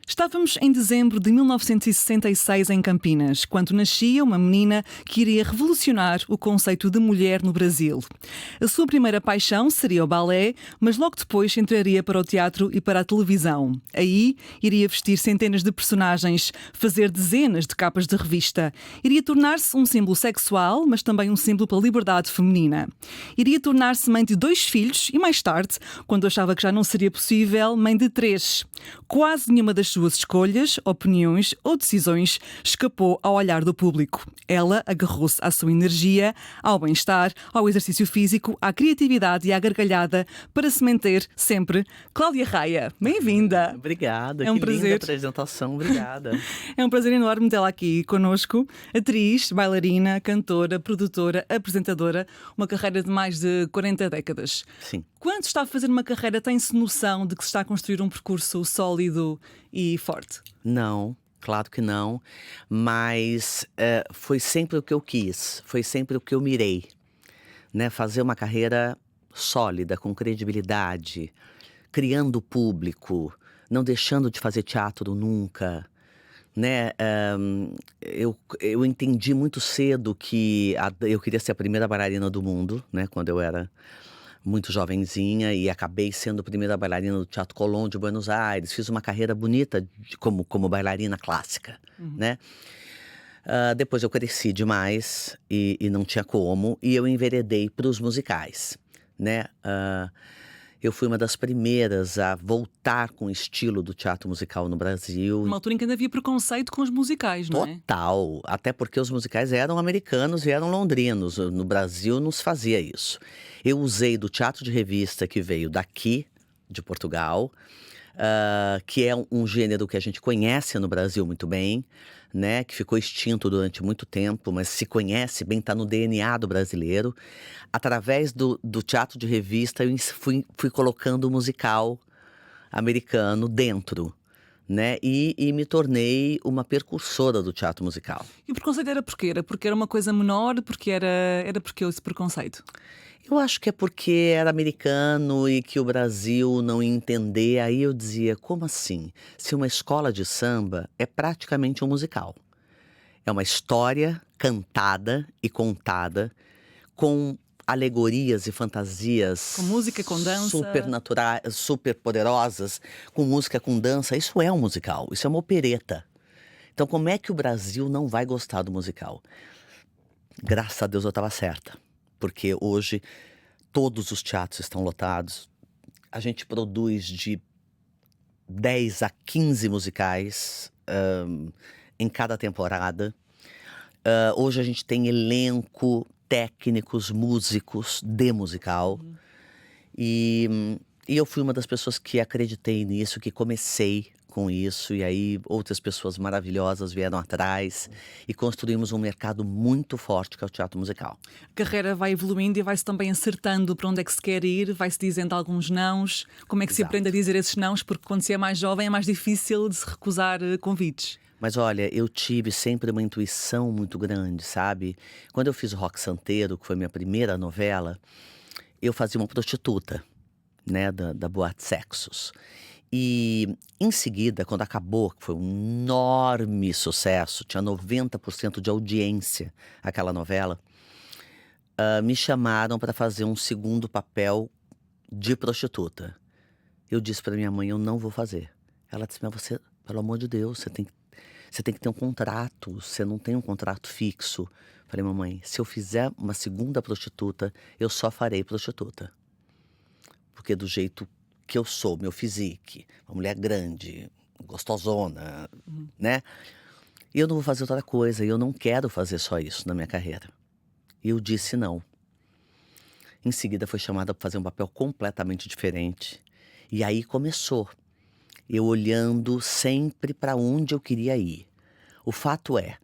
Estávamos em dezembro de 1966 em Campinas, quando nascia uma menina que iria revolucionar o conceito de mulher no Brasil. A sua primeira paixão seria o balé, mas logo depois entraria para o teatro e para a televisão. Aí iria vestir centenas de personagens, fazer dezenas de capas de revista. Iria tornar-se um símbolo sexual, mas também um símbolo para a liberdade feminina. Iria tornar-se mãe de 2 filhos e mais tarde, quando achava que já não seria possível, mãe de 3. Quase nenhuma das suas escolhas, opiniões ou decisões escapou ao olhar do público. Ela agarrou-se à sua energia, ao bem-estar, ao exercício físico, à criatividade e à gargalhada para se manter sempre. Cláudia Raia, bem-vinda! Obrigada, É um que prazer. linda apresentação, obrigada. É um prazer enorme tê-la aqui connosco. Atriz, bailarina, cantora, produtora, apresentadora, uma carreira de mais de 40 décadas. Sim. Quando está a fazer uma carreira, tem-se noção de que se está a construir um percurso sólido e forte? Não, claro que não, mas foi sempre o que eu quis, foi sempre o que eu mirei, né? Fazer uma carreira sólida, com credibilidade, criando público, não deixando de fazer teatro nunca, né? Eu entendi muito cedo que eu queria ser a primeira bailarina do mundo, né? Quando eu era muito jovenzinha, e acabei sendo a primeira bailarina do Teatro Colón de Buenos Aires. Fiz uma carreira bonita como bailarina clássica, né? Depois eu cresci demais e não tinha como, e eu enveredei para os musicais, né? Eu fui uma das primeiras a voltar com o estilo do teatro musical no Brasil. Uma altura em que ainda havia preconceito com os musicais, não é? Total, até porque os musicais eram americanos e eram londrinos. No Brasil não se fazia isso. Eu usei do teatro de revista que veio daqui, de Portugal, que é um gênero que a gente conhece no Brasil muito bem, né? Que ficou extinto durante muito tempo, mas se conhece bem, está no DNA do brasileiro. Através do teatro de revista, eu fui colocando o musical americano dentro, né? E me tornei uma percursora do teatro musical. E o preconceito era porquê? Era porque era uma coisa menor? Era porque esse preconceito? Eu acho que é porque era americano e que o Brasil não ia entender. Aí eu dizia, como assim? Se uma escola de samba é praticamente um musical. É uma história cantada e contada com alegorias e fantasias Com música, com dança. supernaturais, super poderosas, com música, com dança. Isso é um musical, isso é uma opereta. Então como é que o Brasil não vai gostar do musical? Graças a Deus eu estava certa, porque hoje todos os teatros estão lotados. A gente produz de 10 a 15 musicais em cada temporada. Hoje a gente tem elenco, técnicos, músicos de musical. E eu fui uma das pessoas que acreditei nisso, que comecei com isso. E aí outras pessoas maravilhosas vieram atrás e construímos um mercado muito forte, que é o teatro musical. A carreira vai evoluindo e vai-se também acertando para onde é que se quer ir, vai-se dizendo alguns nãos. Como é que se Exato. aprende a dizer esses nãos? Porque quando se é mais jovem é mais difícil de se recusar convites. Mas olha, eu tive sempre uma intuição muito grande, sabe? Quando eu fiz o Rock Santeiro, que foi minha primeira novela, eu fazia uma prostituta, né, da Boate Sexos. E em seguida, quando acabou, que foi um enorme sucesso, tinha 90% de audiência aquela novela, me chamaram para fazer um segundo papel de prostituta. Eu disse para minha mãe, eu não vou fazer. Ela disse, mas você, pelo amor de Deus, você tem que ter um contrato, você não tem um contrato fixo. Falei, mamãe, se eu fizer uma segunda prostituta, eu só farei prostituta. Porque do jeito que eu sou, meu physique, uma mulher grande, gostosona, né? E eu não vou fazer outra coisa, e eu não quero fazer só isso na minha carreira. E eu disse não. Em seguida foi chamada para fazer um papel completamente diferente. E aí começou. Eu olhando sempre para onde eu queria ir. O fato é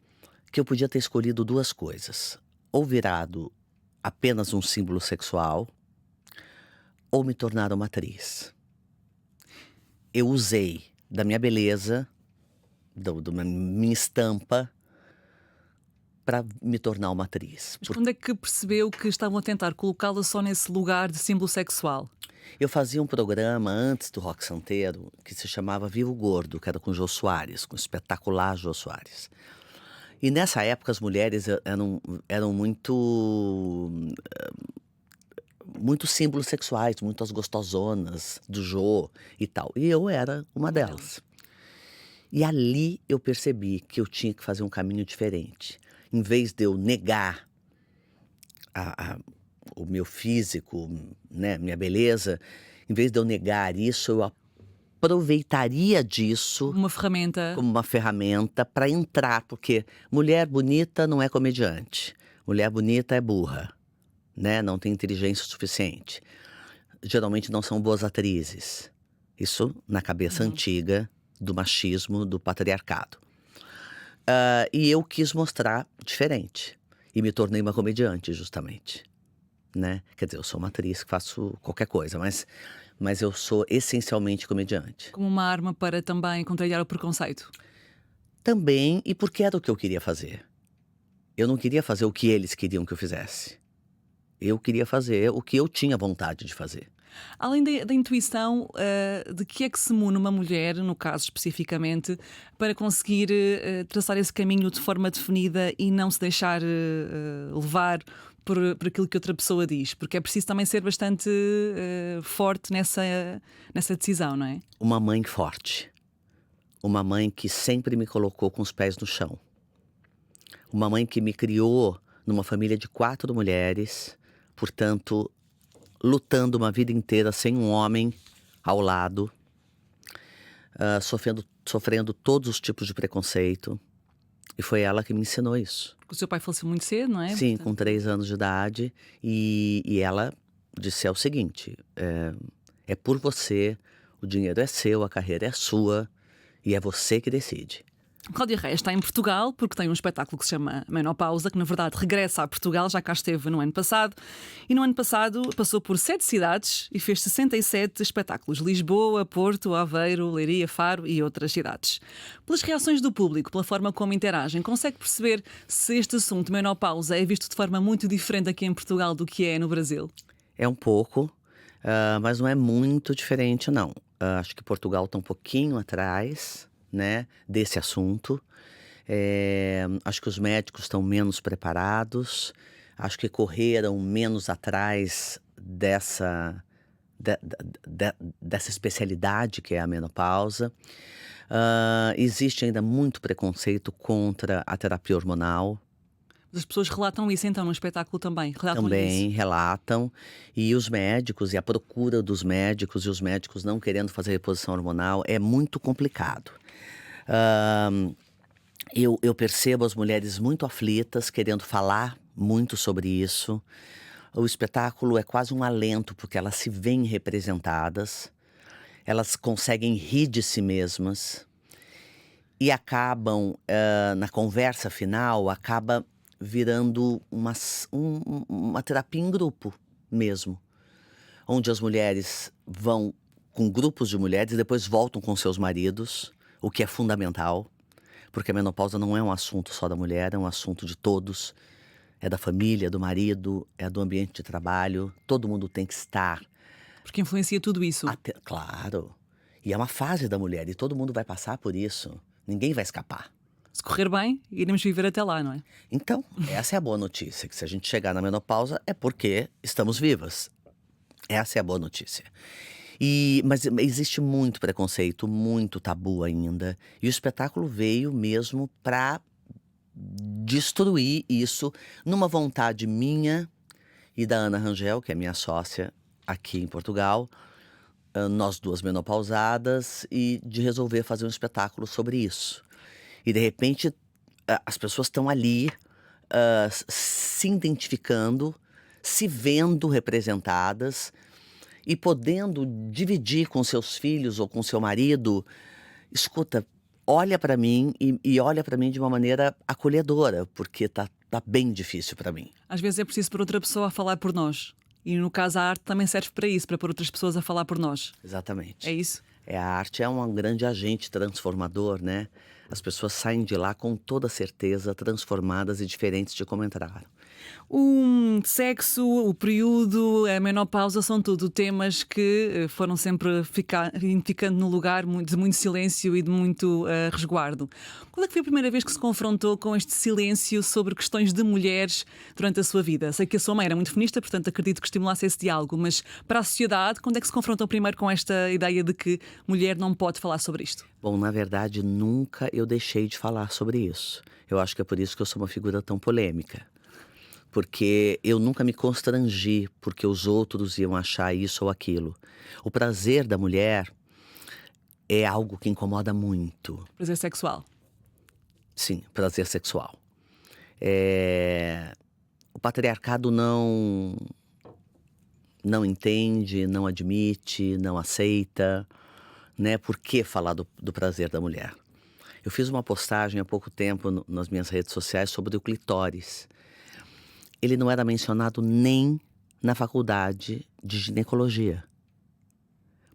que eu podia ter escolhido 2 coisas. Ou virado apenas um símbolo sexual, ou me tornar uma atriz. Eu usei da minha beleza, da minha estampa, para me tornar uma atriz. Mas quando é que percebeu que estavam a tentar colocá-la só nesse lugar de símbolo sexual? Eu fazia um programa antes do Rock Santeiro que se chamava Vivo Gordo, que era com o Jô Soares, com o espetacular Jô Soares. E nessa época as mulheres eram muito símbolos sexuais, muito as gostosonas do Jô e tal. E eu era uma delas. E ali eu percebi que eu tinha que fazer um caminho diferente. Em vez de eu negar o meu físico, né, minha beleza, em vez de eu negar isso, eu aproveitaria disso Uma ferramenta. como uma ferramenta para entrar, porque mulher bonita não é comediante, mulher bonita é burra, né? Não tem inteligência suficiente. Geralmente não são boas atrizes. Isso na cabeça antiga do machismo, do patriarcado. E eu quis mostrar diferente. E me tornei uma comediante, justamente. Né? Quer dizer, eu sou uma atriz que faço qualquer coisa, mas eu sou essencialmente comediante. Como uma arma para também contrariar o preconceito. Também, e porque era o que eu queria fazer. Eu não queria fazer o que eles queriam que eu fizesse. Eu queria fazer o que eu tinha vontade de fazer. Além da intuição, de que é que se mune uma mulher, no caso especificamente, para conseguir traçar esse caminho de forma definida e não se deixar levar por aquilo que outra pessoa diz? Porque é preciso também ser bastante forte nessa decisão, não é? Uma mãe forte. Uma mãe que sempre me colocou com os pés no chão. Uma mãe que me criou numa família de 4 mulheres, portanto, lutando uma vida inteira sem um homem ao lado, sofrendo todos os tipos de preconceito. E foi ela que me ensinou isso. Porque o seu pai faleceu muito cedo, não é? Sim, com 3 anos de idade. E ela disse o seguinte, é por você, o dinheiro é seu, a carreira é sua, e é você que decide. Cláudia Raia está em Portugal porque tem um espetáculo que se chama Menopausa, que na verdade regressa a Portugal, já cá esteve no ano passado. E no ano passado passou por 7 cidades e fez 67 espetáculos. Lisboa, Porto, Aveiro, Leiria, Faro e outras cidades. Pelas reações do público, pela forma como interagem, consegue perceber se este assunto, menopausa, é visto de forma muito diferente aqui em Portugal do que é no Brasil? É um pouco, mas não é muito diferente, não. Acho que Portugal está um pouquinho atrás, né, desse assunto. Acho que os médicos estão menos preparados, acho que correram menos atrás dessa especialidade que é a menopausa. Existe ainda muito preconceito contra a terapia hormonal. As pessoas relatam isso então no espetáculo também? Também relatam, e os médicos e a procura dos médicos e os médicos não querendo fazer reposição hormonal é muito complicado. Eu percebo as mulheres muito aflitas, querendo falar muito sobre isso. O espetáculo é quase um alento, porque elas se veem representadas, elas conseguem rir de si mesmas e acabam, na conversa final, acaba virando uma terapia em grupo mesmo, onde as mulheres vão com grupos de mulheres e depois voltam com seus maridos, o que é fundamental, porque a menopausa não é um assunto só da mulher, é um assunto de todos, é da família, do marido, é do ambiente de trabalho, todo mundo tem que estar. Porque influencia tudo isso. Claro, e é uma fase da mulher e todo mundo vai passar por isso, ninguém vai escapar. Se correr bem, iremos viver até lá, não é? Então, essa é a boa notícia, que se a gente chegar na menopausa é porque estamos vivas. Essa é a boa notícia. Mas existe muito preconceito, muito tabu ainda. E o espetáculo veio mesmo para destruir isso numa vontade minha e da Ana Rangel, que é minha sócia aqui em Portugal, nós duas menopausadas, e de resolver fazer um espetáculo sobre isso. E de repente as pessoas estão ali se identificando, se vendo representadas e podendo dividir com seus filhos ou com seu marido. Escuta, olha para mim e olha para mim de uma maneira acolhedora, porque tá bem difícil para mim. Às vezes é preciso pôr outra pessoa a falar por nós. E no caso a arte também serve para isso, para pôr outras pessoas a falar por nós. Exatamente. É isso? A arte é um grande agente transformador, né? As pessoas saem de lá com toda certeza transformadas e diferentes de como entraram. O sexo, o período, a menopausa são tudo temas que foram sempre ficando no lugar de muito silêncio e de muito resguardo. Quando é que foi a primeira vez que se confrontou com este silêncio sobre questões de mulheres durante a sua vida? Sei que a sua mãe era muito feminista, portanto acredito que estimulasse esse diálogo, mas para a sociedade, quando é que se confrontou primeiro com esta ideia de que mulher não pode falar sobre isto? Bom, na verdade, nunca eu deixei de falar sobre isso. Eu acho que é por isso que eu sou uma figura tão polêmica. Porque eu nunca me constrangi porque os outros iam achar isso ou aquilo. O prazer da mulher é algo que incomoda muito. Prazer sexual. Sim, prazer sexual. O patriarcado não entende, não admite, não aceita, né? Por que falar do prazer da mulher? Eu fiz uma postagem há pouco tempo nas minhas redes sociais sobre o clitóris. Ele não era mencionado nem na faculdade de ginecologia,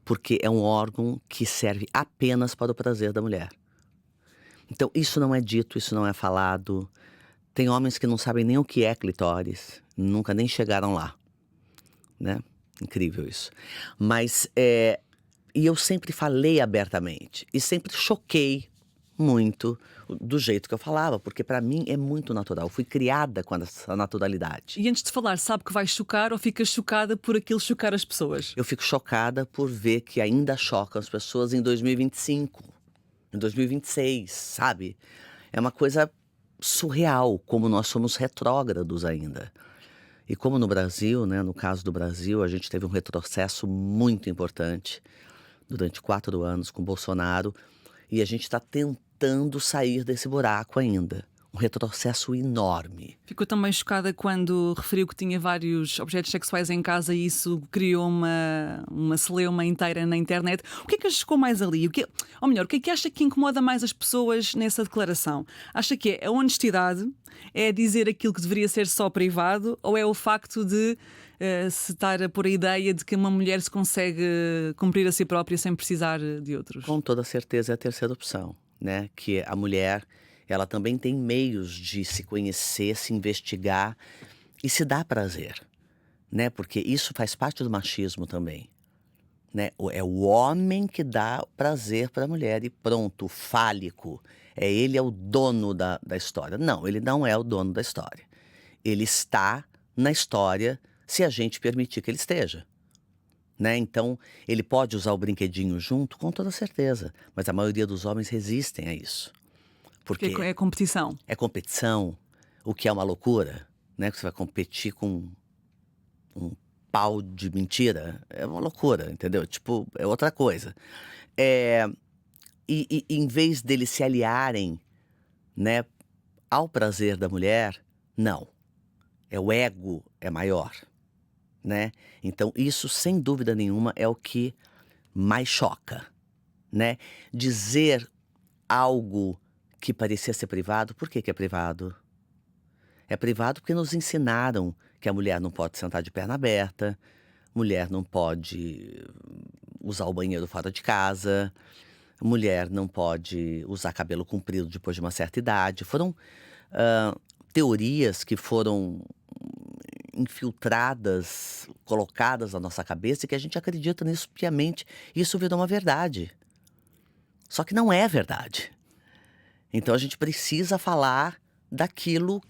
porque é um órgão que serve apenas para o prazer da mulher. Então isso não é dito, isso não é falado. Tem homens que não sabem nem o que é clitóris, nunca nem chegaram lá, né? Incrível isso. Mas, e eu sempre falei abertamente e sempre choquei muito do jeito que eu falava, porque para mim é muito natural. Eu fui criada com essa naturalidade. E antes de falar, sabe que vai chocar ou fica chocada por aquilo chocar as pessoas? Eu fico chocada por ver que ainda chocam as pessoas em 2025, em 2026, sabe? É uma coisa surreal, como nós somos retrógrados ainda. E como no Brasil, né, no caso do Brasil, a gente teve um retrocesso muito importante durante 4 anos com Bolsonaro, e a gente está tentando sair desse buraco ainda. Um retrocesso enorme. Ficou também chocada quando referiu que tinha vários objetos sexuais em casa e isso criou uma celeuma inteira na internet. O que é que a chocou mais ali? Ou melhor, o que é que acha que incomoda mais as pessoas nessa declaração? Acha que é a honestidade? É dizer aquilo que deveria ser só privado? Ou é o facto de se estar a pôr a ideia de que uma mulher se consegue cumprir a si própria sem precisar de outros? Com toda certeza é a terceira opção, né? Que a mulher, ela também tem meios de se conhecer, se investigar e se dar prazer, né? Porque isso faz parte do machismo também, né? É o homem que dá prazer para a mulher e pronto, o fálico. Ele é o dono da história. Não, ele não é o dono da história. Ele está na história se a gente permitir que ele esteja. Né? Então, ele pode usar o brinquedinho junto, com toda certeza. Mas a maioria dos homens resistem a isso. Porque é competição. É competição, o que é uma loucura, né? Que você vai competir com um pau de mentira. É uma loucura, entendeu? Tipo, é outra coisa. E em vez deles se aliarem, né, ao prazer da mulher, não. O ego é maior, né? Então isso, sem dúvida nenhuma, é o que mais choca, né? Dizer algo que parecia ser privado, por que que é privado? É privado porque nos ensinaram que a mulher não pode sentar de perna aberta, mulher não pode usar o banheiro fora de casa, mulher não pode usar cabelo comprido depois de uma certa idade. Foram teorias que foram infiltradas, colocadas na nossa cabeça e que a gente acredita nisso piamente. E isso virou uma verdade. Só que não é verdade. Então a gente precisa falar daquilo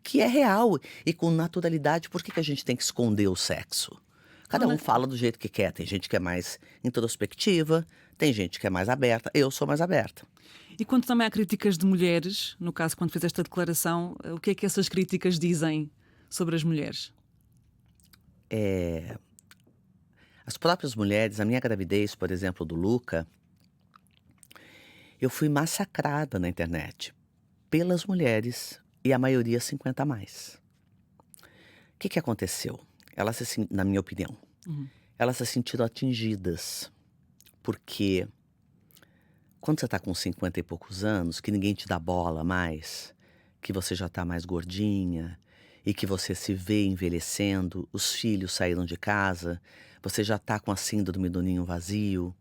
que é real e com naturalidade. Por que a gente tem que esconder o sexo? Cada um fala do jeito que quer. Tem gente que é mais introspectiva, tem gente que é mais aberta. Eu sou mais aberta. E quanto também há críticas de mulheres, no caso quando fez esta declaração, o que é que essas críticas dizem sobre as mulheres? As próprias mulheres, a minha gravidez, por exemplo, do Luca, eu fui massacrada na internet pelas mulheres e a maioria 50 a mais. O que aconteceu? Na minha opinião, elas se sentiram atingidas, porque quando você está com 50 e poucos anos, que ninguém te dá bola mais, que você já está mais gordinha e que você se vê envelhecendo, os filhos saíram de casa, você já está com a síndrome do ninho vazio,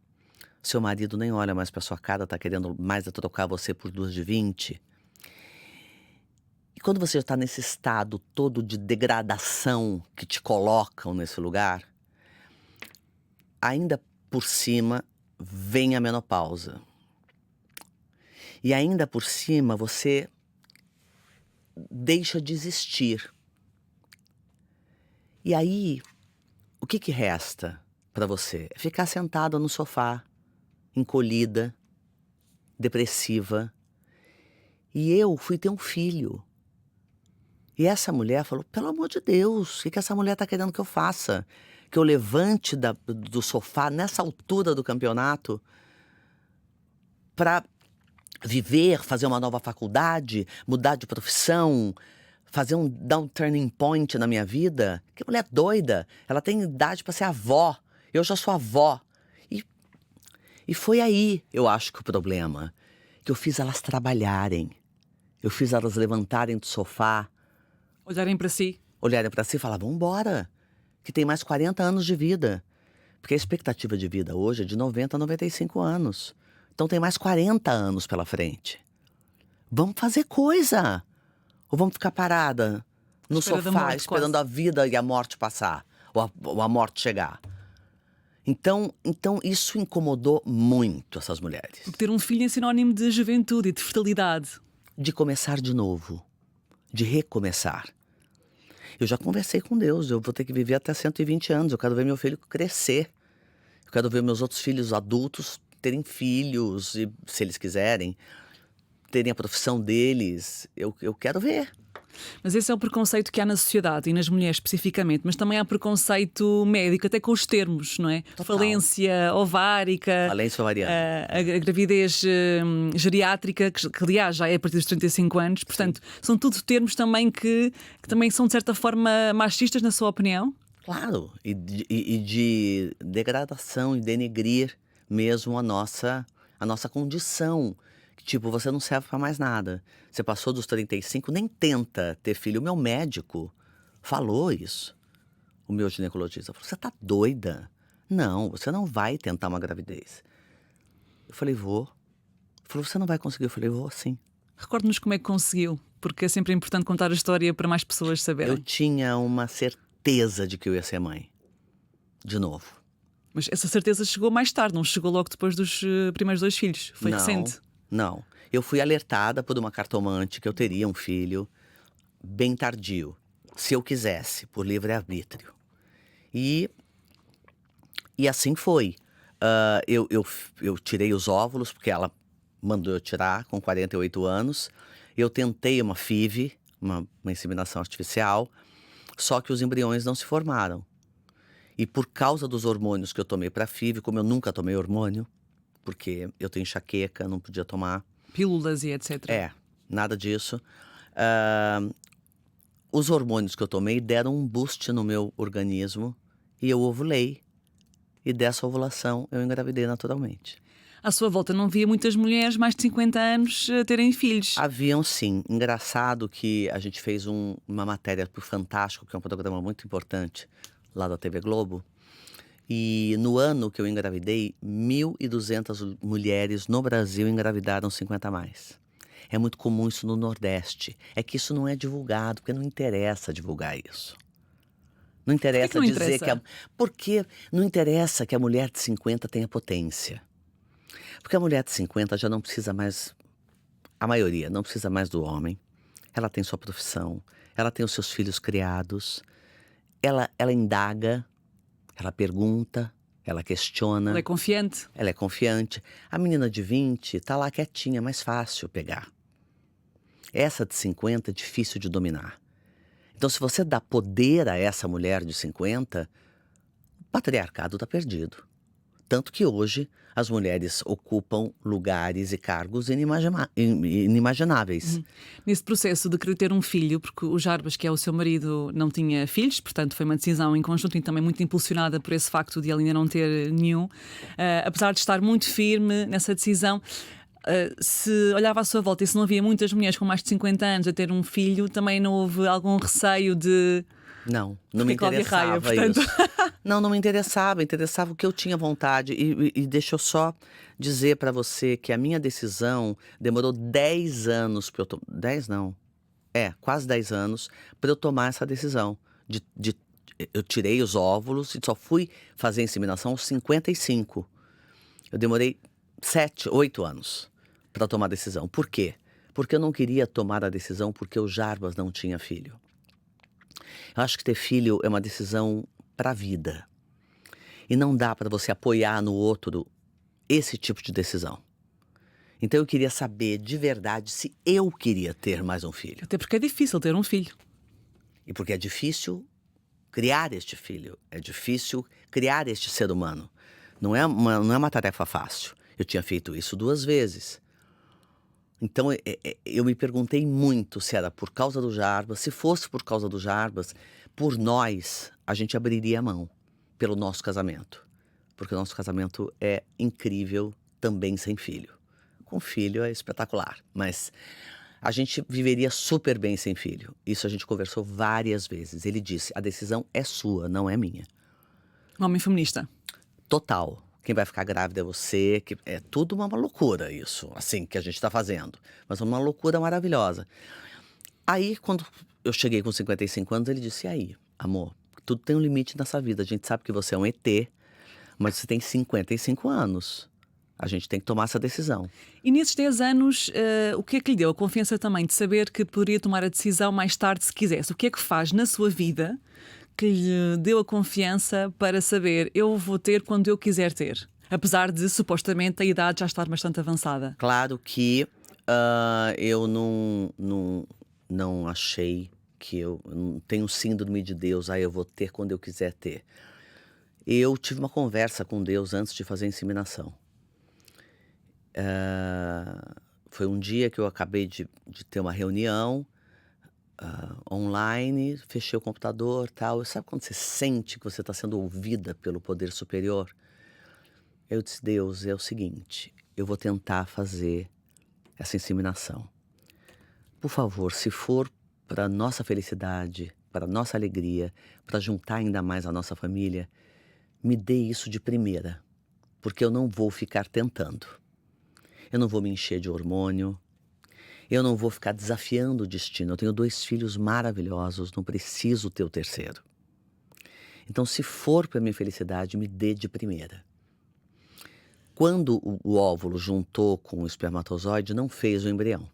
seu marido nem olha mais pra sua cara, tá querendo mais trocar você por 2 de 20. E quando você está nesse estado todo de degradação que te colocam nesse lugar, ainda por cima vem a menopausa. E ainda por cima você deixa de existir. E aí, o que resta para você? É ficar sentada no sofá, encolhida, depressiva. E eu fui ter um filho. E essa mulher falou, pelo amor de Deus, o que essa mulher tá querendo que eu faça? Que eu levante do sofá nessa altura do campeonato para viver, fazer uma nova faculdade, mudar de profissão, dar um turning point na minha vida? Que mulher doida! Ela tem idade para ser avó. Eu já sou avó. E foi aí, eu acho que o problema. Que eu fiz elas trabalharem. Eu fiz elas levantarem do sofá. Olharem para si. Olharem para si e falar, vambora, que tem mais 40 anos de vida. Porque a expectativa de vida hoje é de 90 a 95 anos. Então tem mais 40 anos pela frente. Vamos fazer coisa. Ou vamos ficar parada no sofá, esperando a vida e a morte passar. Ou a morte chegar. Então isso incomodou muito essas mulheres. Porque ter um filho é sinónimo de juventude e de fertilidade. De começar de novo. De recomeçar. Eu já conversei com Deus, eu vou ter que viver até 120 anos, eu quero ver meu filho crescer. Eu quero ver meus outros filhos adultos terem filhos, e, se eles quiserem, terem a profissão deles. Eu quero ver. Mas esse é o preconceito que há na sociedade e nas mulheres especificamente, mas também há preconceito médico, até com os termos, não é? Total. Falência ovárica, Falência ovariana. a gravidez geriátrica, que aliás já é a partir dos 35 anos, portanto, são tudo termos também que também são de certa forma machistas, na sua opinião? Claro, e de degradação e denegrir mesmo a nossa condição. Tipo, você não serve pra mais nada. Você passou dos 35, nem tenta ter filho. O meu médico falou isso. O meu ginecologista falou, você tá doida? Não, você não vai tentar uma gravidez. Eu falei, vou. Ele falou, você não vai conseguir? Eu falei, vou sim. Recorde-nos como é que conseguiu, porque é sempre importante contar a história para mais pessoas saberem. Eu tinha uma certeza de que eu ia ser mãe. De novo. Mas essa certeza chegou mais tarde, não chegou logo depois dos primeiros 2 filhos. Foi recente. Não, eu fui alertada por uma cartomante que eu teria um filho bem tardio, se eu quisesse, por livre-arbítrio. E assim foi. Eu tirei os óvulos, porque ela mandou eu tirar com 48 anos. Eu tentei uma FIV, uma inseminação artificial, só que os embriões não se formaram. E por causa dos hormônios que eu tomei para FIV, como eu nunca tomei hormônio, porque eu tenho enxaqueca, não podia tomar. Pílulas e etc. Nada disso. Os hormônios que eu tomei deram um boost no meu organismo e eu ovulei. E dessa ovulação eu engravidei naturalmente. À sua volta não via muitas mulheres mais de 50 anos terem filhos? Haviam sim. Engraçado que a gente fez uma matéria pro Fantástico, que é um programa muito importante lá da TV Globo. E no ano que eu engravidei, 1.200 mulheres no Brasil engravidaram 50 a mais. É muito comum isso no Nordeste. É que isso não é divulgado, porque não interessa divulgar isso. Não interessa dizer que porque não interessa que a mulher de 50 tenha potência. Porque a mulher de 50 já não precisa mais, a maioria, não precisa mais do homem. Ela tem sua profissão, ela tem os seus filhos criados, ela indaga. Ela pergunta, ela questiona. Ela é confiante. Ela é confiante. A menina de 20 tá lá quietinha, mais fácil pegar. Essa de 50 é difícil de dominar. Então, se você dá poder a essa mulher de 50, o patriarcado tá perdido. Tanto que hoje as mulheres ocupam lugares e cargos inimagináveis. Nesse processo de querer ter um filho, porque o Jarbas, que é o seu marido, não tinha filhos, portanto foi uma decisão em conjunto e também muito impulsionada por esse facto de ele ainda não ter nenhum. Apesar de estar muito firme nessa decisão, se olhava à sua volta e se não havia muitas mulheres com mais de 50 anos a ter um filho, também não houve algum receio de Não me Porque Cláudia Raia, interessava portanto. isso. Não me interessava. Interessava o que eu tinha vontade. E deixa eu só dizer pra você que a minha decisão demorou 10 anos pra eu tomar. 10 não. Quase 10 anos pra eu tomar essa decisão. Eu tirei os óvulos e só fui fazer a inseminação aos 55. Eu demorei 7, 8 anos pra tomar a decisão. Por quê? Porque eu não queria tomar a decisão porque o Jarbas não tinha filho. Eu acho que ter filho é uma decisão pra vida. E não dá pra você apoiar no outro esse tipo de decisão. Então eu queria saber de verdade se eu queria ter mais um filho. Até porque é difícil ter um filho. E porque é difícil criar este filho. É difícil criar este ser humano. Não é uma tarefa fácil. Eu tinha feito isso 2 vezes. Então eu me perguntei muito se era por causa do Jarbas. Se fosse por causa do Jarbas, por nós, a gente abriria a mão pelo nosso casamento. Porque o nosso casamento é incrível também sem filho. Com filho é espetacular, mas a gente viveria super bem sem filho. Isso a gente conversou várias vezes. Ele disse, a decisão é sua, não é minha. Homem feminista. Total. Quem vai ficar grávida é você, que é tudo uma loucura isso, assim, que a gente tá fazendo. Mas uma loucura maravilhosa. Aí, quando eu cheguei com 55 anos, ele disse, e aí, amor, tudo tem um limite nessa vida. A gente sabe que você é um ET, mas você tem 55 anos. A gente tem que tomar essa decisão. E nesses 10 anos, o que é que lhe deu a confiança também de saber que poderia tomar a decisão mais tarde se quisesse? O que é que faz na sua vida que lhe deu a confiança para saber eu vou ter quando eu quiser ter? Apesar de, supostamente, a idade já estar bastante avançada. Claro que eu não achei que eu não tenho síndrome de Deus, eu vou ter quando eu quiser ter. Eu tive uma conversa com Deus antes de fazer a inseminação. Foi um dia que eu acabei de ter uma reunião online, fechei o computador, tal. Sabe quando você sente que você está sendo ouvida pelo poder superior? Eu disse, Deus, é o seguinte, eu vou tentar fazer essa inseminação. Por favor, se for para nossa felicidade, para nossa alegria, para juntar ainda mais a nossa família, me dê isso de primeira, porque eu não vou ficar tentando. Eu não vou me encher de hormônio. Eu não vou ficar desafiando o destino. Eu tenho 2 filhos maravilhosos, não preciso ter o terceiro. Então, se for para minha felicidade, me dê de primeira. Quando o óvulo juntou com o espermatozoide, não fez o embrião.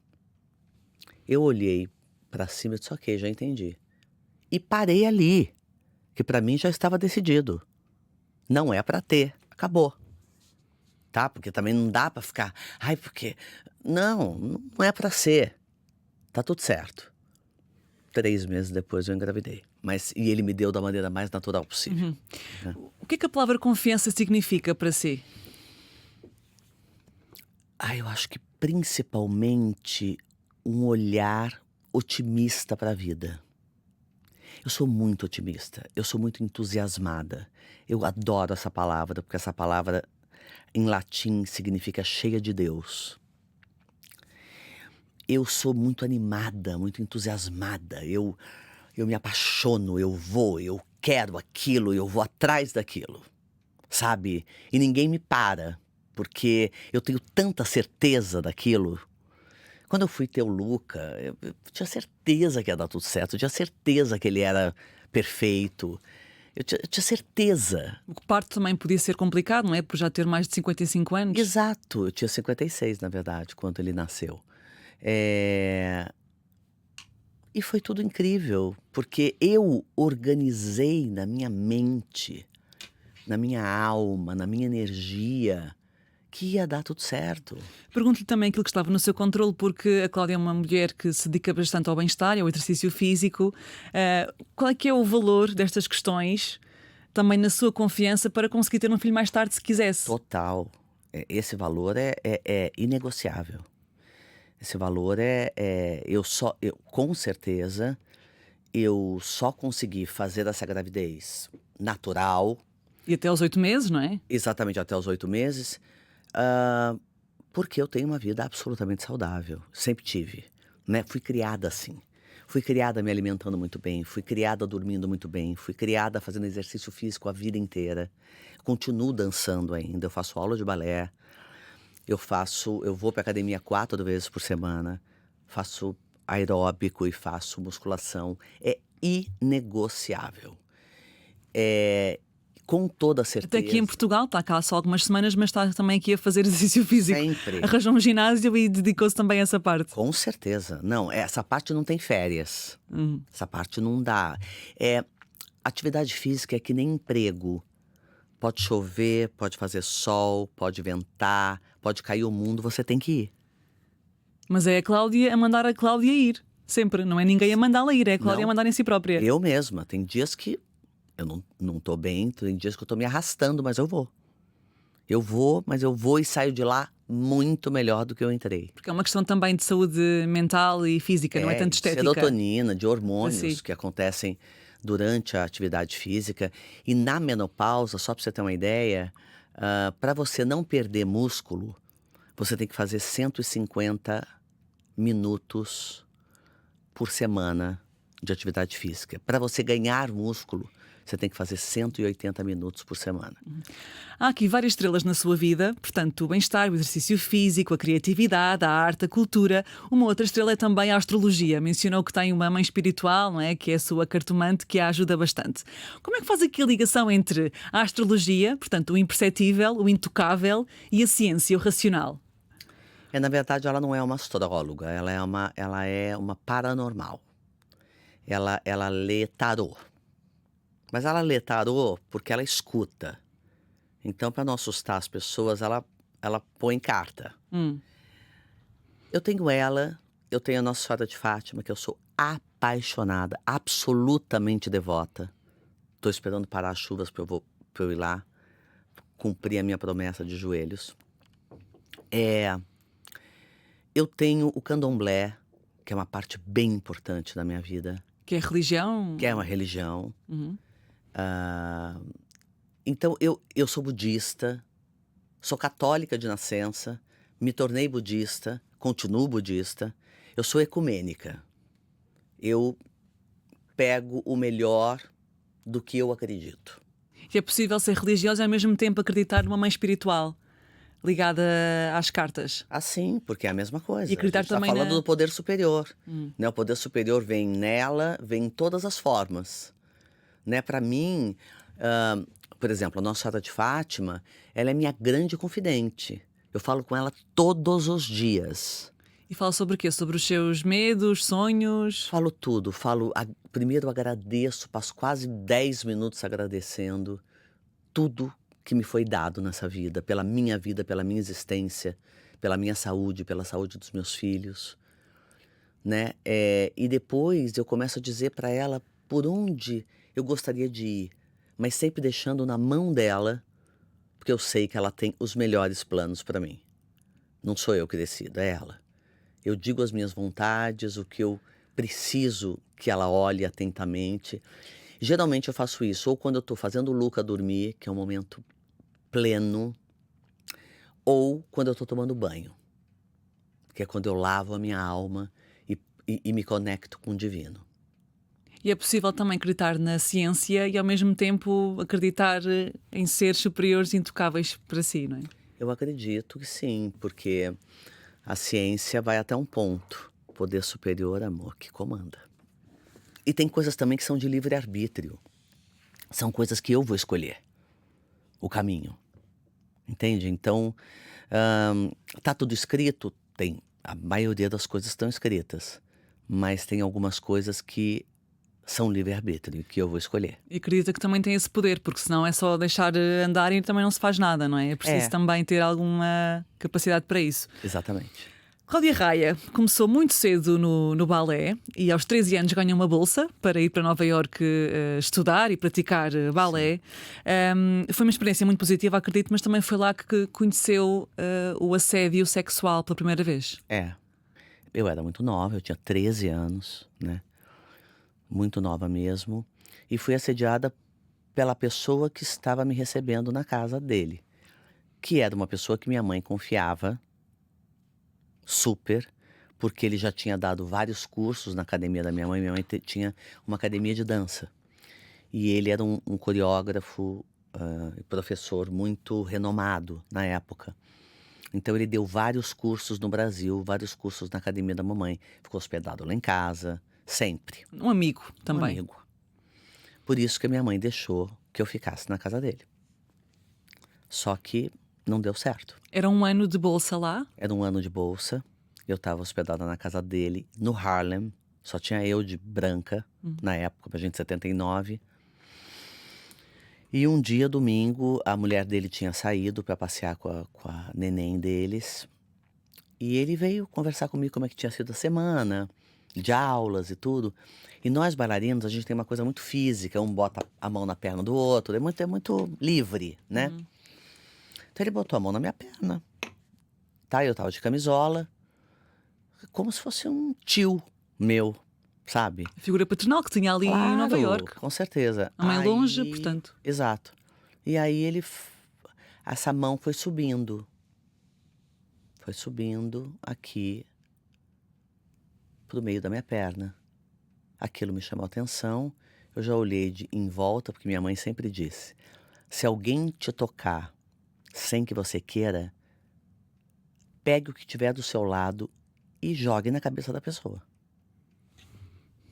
Eu olhei para cima e disse, ok, já entendi. E parei ali, que para mim já estava decidido. Não é para ter, acabou. Tá? Porque também não dá pra ficar, porque... Não é pra ser. Tá tudo certo. 3 meses depois eu engravidei. E ele me deu da maneira mais natural possível. O que é que a palavra confiança significa para si? Eu acho que principalmente um olhar otimista pra vida. Eu sou muito otimista, eu sou muito entusiasmada. Eu adoro essa palavra, porque essa palavra em latim significa cheia de Deus. Eu sou muito animada, muito entusiasmada. Eu me apaixono, eu quero aquilo, eu vou atrás daquilo, sabe? E ninguém me para, porque eu tenho tanta certeza daquilo. Quando eu fui ter o Luca, eu tinha certeza que ia dar tudo certo, eu tinha certeza que ele era perfeito. Eu tinha certeza. O parto também podia ser complicado, não é? Por já ter mais de 55 anos. Exato, eu tinha 56, na verdade, quando ele nasceu. E foi tudo incrível, porque eu organizei na minha mente, na minha alma, na minha energia, que ia dar tudo certo. Pergunto-lhe também aquilo que estava no seu controle, porque a Cláudia é uma mulher que se dedica bastante ao bem-estar e ao exercício físico. Qual é que é o valor destas questões, também na sua confiança, para conseguir ter um filho mais tarde, se quisesse? Total. Esse valor é inegociável. Esse valor com certeza, eu só consegui fazer essa gravidez natural. E até aos 8 meses, não é? Exatamente, até os 8 meses. Porque eu tenho uma vida absolutamente saudável. Sempre tive, né? Fui criada assim. Fui criada me alimentando muito bem, fui criada dormindo muito bem, fui criada fazendo exercício físico a vida inteira. Continuo dançando ainda, eu faço aula de balé, eu vou para academia 4 vezes por semana, faço aeróbico e faço musculação. É inegociável. É, com toda Até aqui em certeza, Portugal, está cá só algumas semanas, mas está também aqui a fazer exercício físico. sempre. Arranjou um ginásio e dedicou-se também a essa parte. Com certeza. Não, essa parte não tem férias. Hum. Essa parte não dá. Atividade física é que nem emprego. Pode chover, pode fazer sol, pode ventar, pode cair o mundo, você tem que ir. Mas é a Cláudia a mandar a Cláudia ir. Sempre. Não é ninguém a mandá-la ir, é a Cláudia Não. a mandar em si própria. Eu mesma, tem dias que eu não tô bem, tem dias que eu tô me arrastando, mas eu vou. Eu vou, mas eu vou e saio de lá muito melhor do que eu entrei. Porque é uma questão também de saúde mental e física, não é tanto De estética. serotonina, de hormônios Assim. que acontecem durante a atividade física. E na menopausa, só para você ter uma ideia, para você não perder músculo, você tem que fazer 150 minutos por semana de atividade física. Para você ganhar músculo, você tem que fazer 180 minutos por semana. Há aqui várias estrelas na sua vida, portanto, o bem-estar, o exercício físico, a criatividade, a arte, a cultura. Uma outra estrela é também a astrologia. Mencionou que tem uma mãe espiritual, não é? Que é a sua cartomante, que a ajuda bastante. Como é que faz aqui a ligação entre a astrologia, portanto, o imperceptível, o intocável, e a ciência, o racional? Na verdade, ela não é uma astróloga, ela é uma paranormal. Ela lê tarô. Mas ela lê tarô porque ela escuta. Então, para não assustar as pessoas, ela põe carta. Eu tenho a Nossa Senhora de Fátima, que eu sou apaixonada, absolutamente devota. Estou esperando parar as chuvas para eu ir lá, cumprir a minha promessa de joelhos. Eu tenho o candomblé, que é uma parte bem importante da minha vida, Que é religião? que é uma religião. Ah, então, eu sou budista, sou católica de nascença, me tornei budista, continuo budista. Eu sou ecumênica. Eu pego o melhor do que eu acredito. E é possível ser religiosa e ao mesmo tempo acreditar numa mãe espiritual, ligada às cartas. Assim, porque é a mesma coisa. E acreditar A gente tá também falando na- do poder superior. Né? O poder superior vem nela, vem em todas as formas. Né? Para mim, por exemplo, a Nossa Senhora de Fátima, ela é minha grande confidente. Eu falo com ela todos os dias. E fala sobre o quê? Sobre os seus medos, sonhos? Falo tudo, primeiro agradeço, passo quase 10 minutos agradecendo tudo que me foi dado nessa vida, pela minha existência, pela minha saúde, pela saúde dos meus filhos, né? E depois eu começo a dizer para ela por onde eu gostaria de ir, mas sempre deixando na mão dela, porque eu sei que ela tem os melhores planos para mim. Não sou eu que decido, é ela. Eu digo as minhas vontades, o que eu preciso que ela olhe atentamente. Geralmente eu faço isso ou quando eu estou fazendo o Luca dormir, que é um momento pleno, ou quando eu estou tomando banho, que é quando eu lavo a minha alma e me conecto com o divino. E é possível também acreditar na ciência e ao mesmo tempo acreditar em seres superiores intocáveis para si, não é? Eu acredito que sim, porque a ciência vai até um ponto. Poder superior, amor, que comanda. E tem coisas também que são de livre-arbítrio. São coisas que eu vou escolher o caminho. Entende? Então, tá tudo escrito? Tem. A maioria das coisas estão escritas. Mas tem algumas coisas que são livre-arbítrio, que eu vou escolher. E acredita que também tem esse poder, porque senão é só deixar andar e também não se faz nada, não é? É preciso também ter alguma capacidade para isso. Exatamente. Cláudia Raia começou muito cedo no balé e aos 13 anos ganhou uma bolsa para ir para Nova Iorque estudar e praticar balé. Foi uma experiência muito positiva, acredito, mas também foi lá que conheceu o assédio sexual pela primeira vez. Eu era muito nova, eu tinha 13 anos, né? Muito nova mesmo. E fui assediada pela pessoa que estava me recebendo na casa dele. Que era uma pessoa que minha mãe confiava super, porque ele já tinha dado vários cursos na academia da minha mãe. Minha mãe tinha uma academia de dança. E ele era um coreógrafo e professor muito renomado na época. Então ele deu vários cursos no Brasil, vários cursos na academia da mamãe. Ficou hospedado lá em casa, sempre. Um amigo Um também. amigo. Por isso que a minha mãe deixou que eu ficasse na casa dele. Só que não deu certo. Era um ano de bolsa lá. Era um ano de bolsa. Eu estava hospedada na casa dele, no Harlem. Só tinha eu de branca, na época, pra gente 79. E um dia, domingo, a mulher dele tinha saído para passear com a neném deles. E ele veio conversar comigo como é que tinha sido a semana, de aulas e tudo. E nós, bailarinos, a gente tem uma coisa muito física. Um bota a mão na perna do outro. É muito livre, né? Então ele botou a mão na minha perna. Tá? Eu tava de camisola. Como se fosse um tio meu, sabe? A figura paternal que tinha ali em Nova Claro, Iorque. com certeza. A mãe longe, Aí- portanto. Exato. E aí essa mão foi subindo. Foi subindo aqui pro meio da minha perna. Aquilo me chamou a atenção. Eu já olhei em volta, porque minha mãe sempre disse: se alguém te tocar sem que você queira, pegue o que tiver do seu lado e jogue na cabeça da pessoa.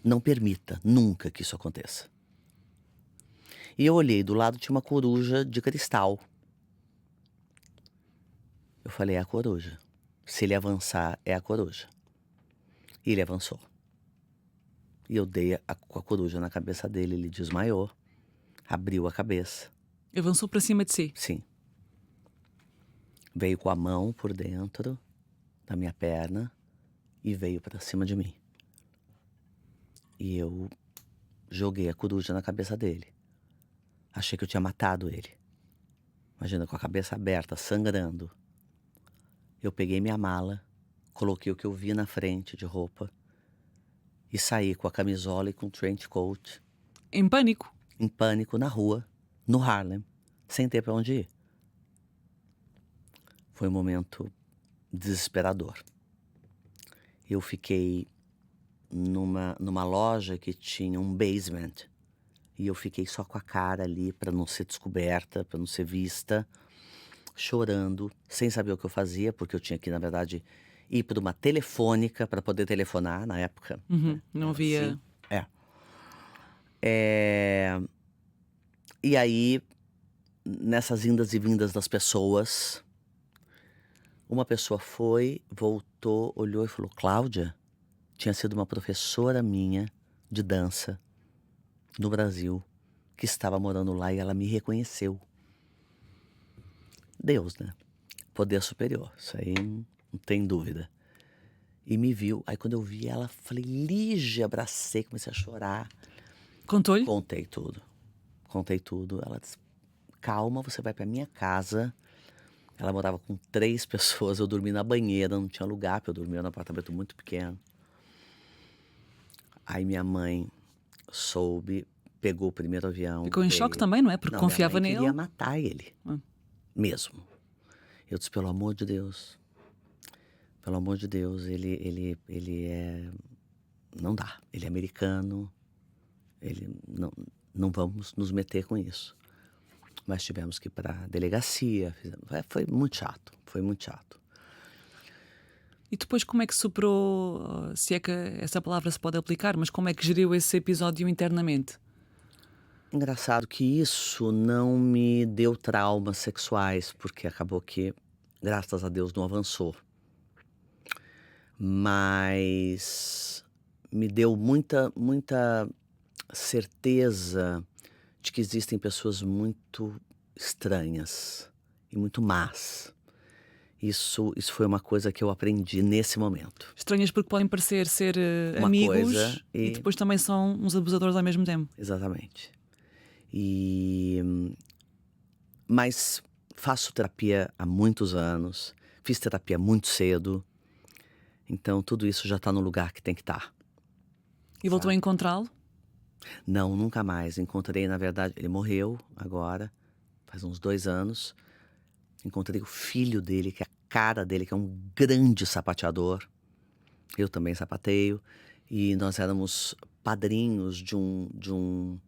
Não permita nunca que isso aconteça. E eu olhei, do lado tinha uma coruja de cristal. Eu falei, é a coruja. Se ele avançar, é a coruja. E ele avançou. E eu dei com a coruja na cabeça dele, ele desmaiou. Abriu a cabeça. Avançou para cima de si. Sim. Veio com a mão por dentro da minha perna e veio para cima de mim. E eu joguei a coruja na cabeça dele. Achei que eu tinha matado ele. Imagina, com a cabeça aberta, sangrando. Eu peguei minha mala, coloquei o que eu vi na frente de roupa e saí com a camisola e com o trench coat, Em pânico. em pânico, na rua, no Harlem, sem ter para onde ir. Foi um momento desesperador. Eu fiquei numa loja que tinha um basement. E eu fiquei só com a cara ali para não ser descoberta, para não ser vista, chorando, sem saber o que eu fazia, porque eu tinha que, na verdade, ir para uma telefônica para poder telefonar na época. Não Era havia. assim. E aí, nessas indas e vindas das pessoas, uma pessoa foi, voltou, olhou e falou: Cláudia, tinha sido uma professora minha de dança no Brasil, que estava morando lá e ela me reconheceu. Deus, né? Poder superior, isso aí não tem dúvida. E me viu, aí quando eu vi ela, falei, Lígia, abracei, comecei a chorar. Contou-lhe? Contei tudo. Ela disse, calma, você vai pra minha casa. Ela morava com 3 pessoas, eu dormi na banheira, não tinha lugar pra eu dormir, era um apartamento muito pequeno. Aí minha mãe soube, pegou o primeiro avião. Ficou em veio. choque também, não é? Porque Não, confiava minha mãe queria nele. matar ele, mesmo. Eu disse, pelo amor de Deus, ele é... Não dá, ele é americano, ele não vamos nos meter com isso. Mas tivemos que ir pra delegacia, foi muito chato, foi muito chato. E depois como é que superou, se é que essa palavra se pode aplicar, mas como é que geriu esse episódio internamente? Engraçado que isso não me deu traumas sexuais, porque acabou que, graças a Deus, não avançou. Mas me deu muita certeza de que existem pessoas muito estranhas e muito más. Isso foi uma coisa que eu aprendi nesse momento. Estranhas porque podem parecer ser Uma amigos coisa e depois também são uns abusadores ao mesmo tempo. Exatamente. Mas faço terapia há muitos anos, fiz terapia muito cedo, então tudo isso já está no lugar que tem que estar. E voltou a encontrá-lo? Não, nunca mais. Encontrei, na verdade, ele morreu agora, faz uns 2 anos. Encontrei o filho dele, que é a cara dele, que é um grande sapateador. Eu também sapateio. E nós éramos padrinhos de um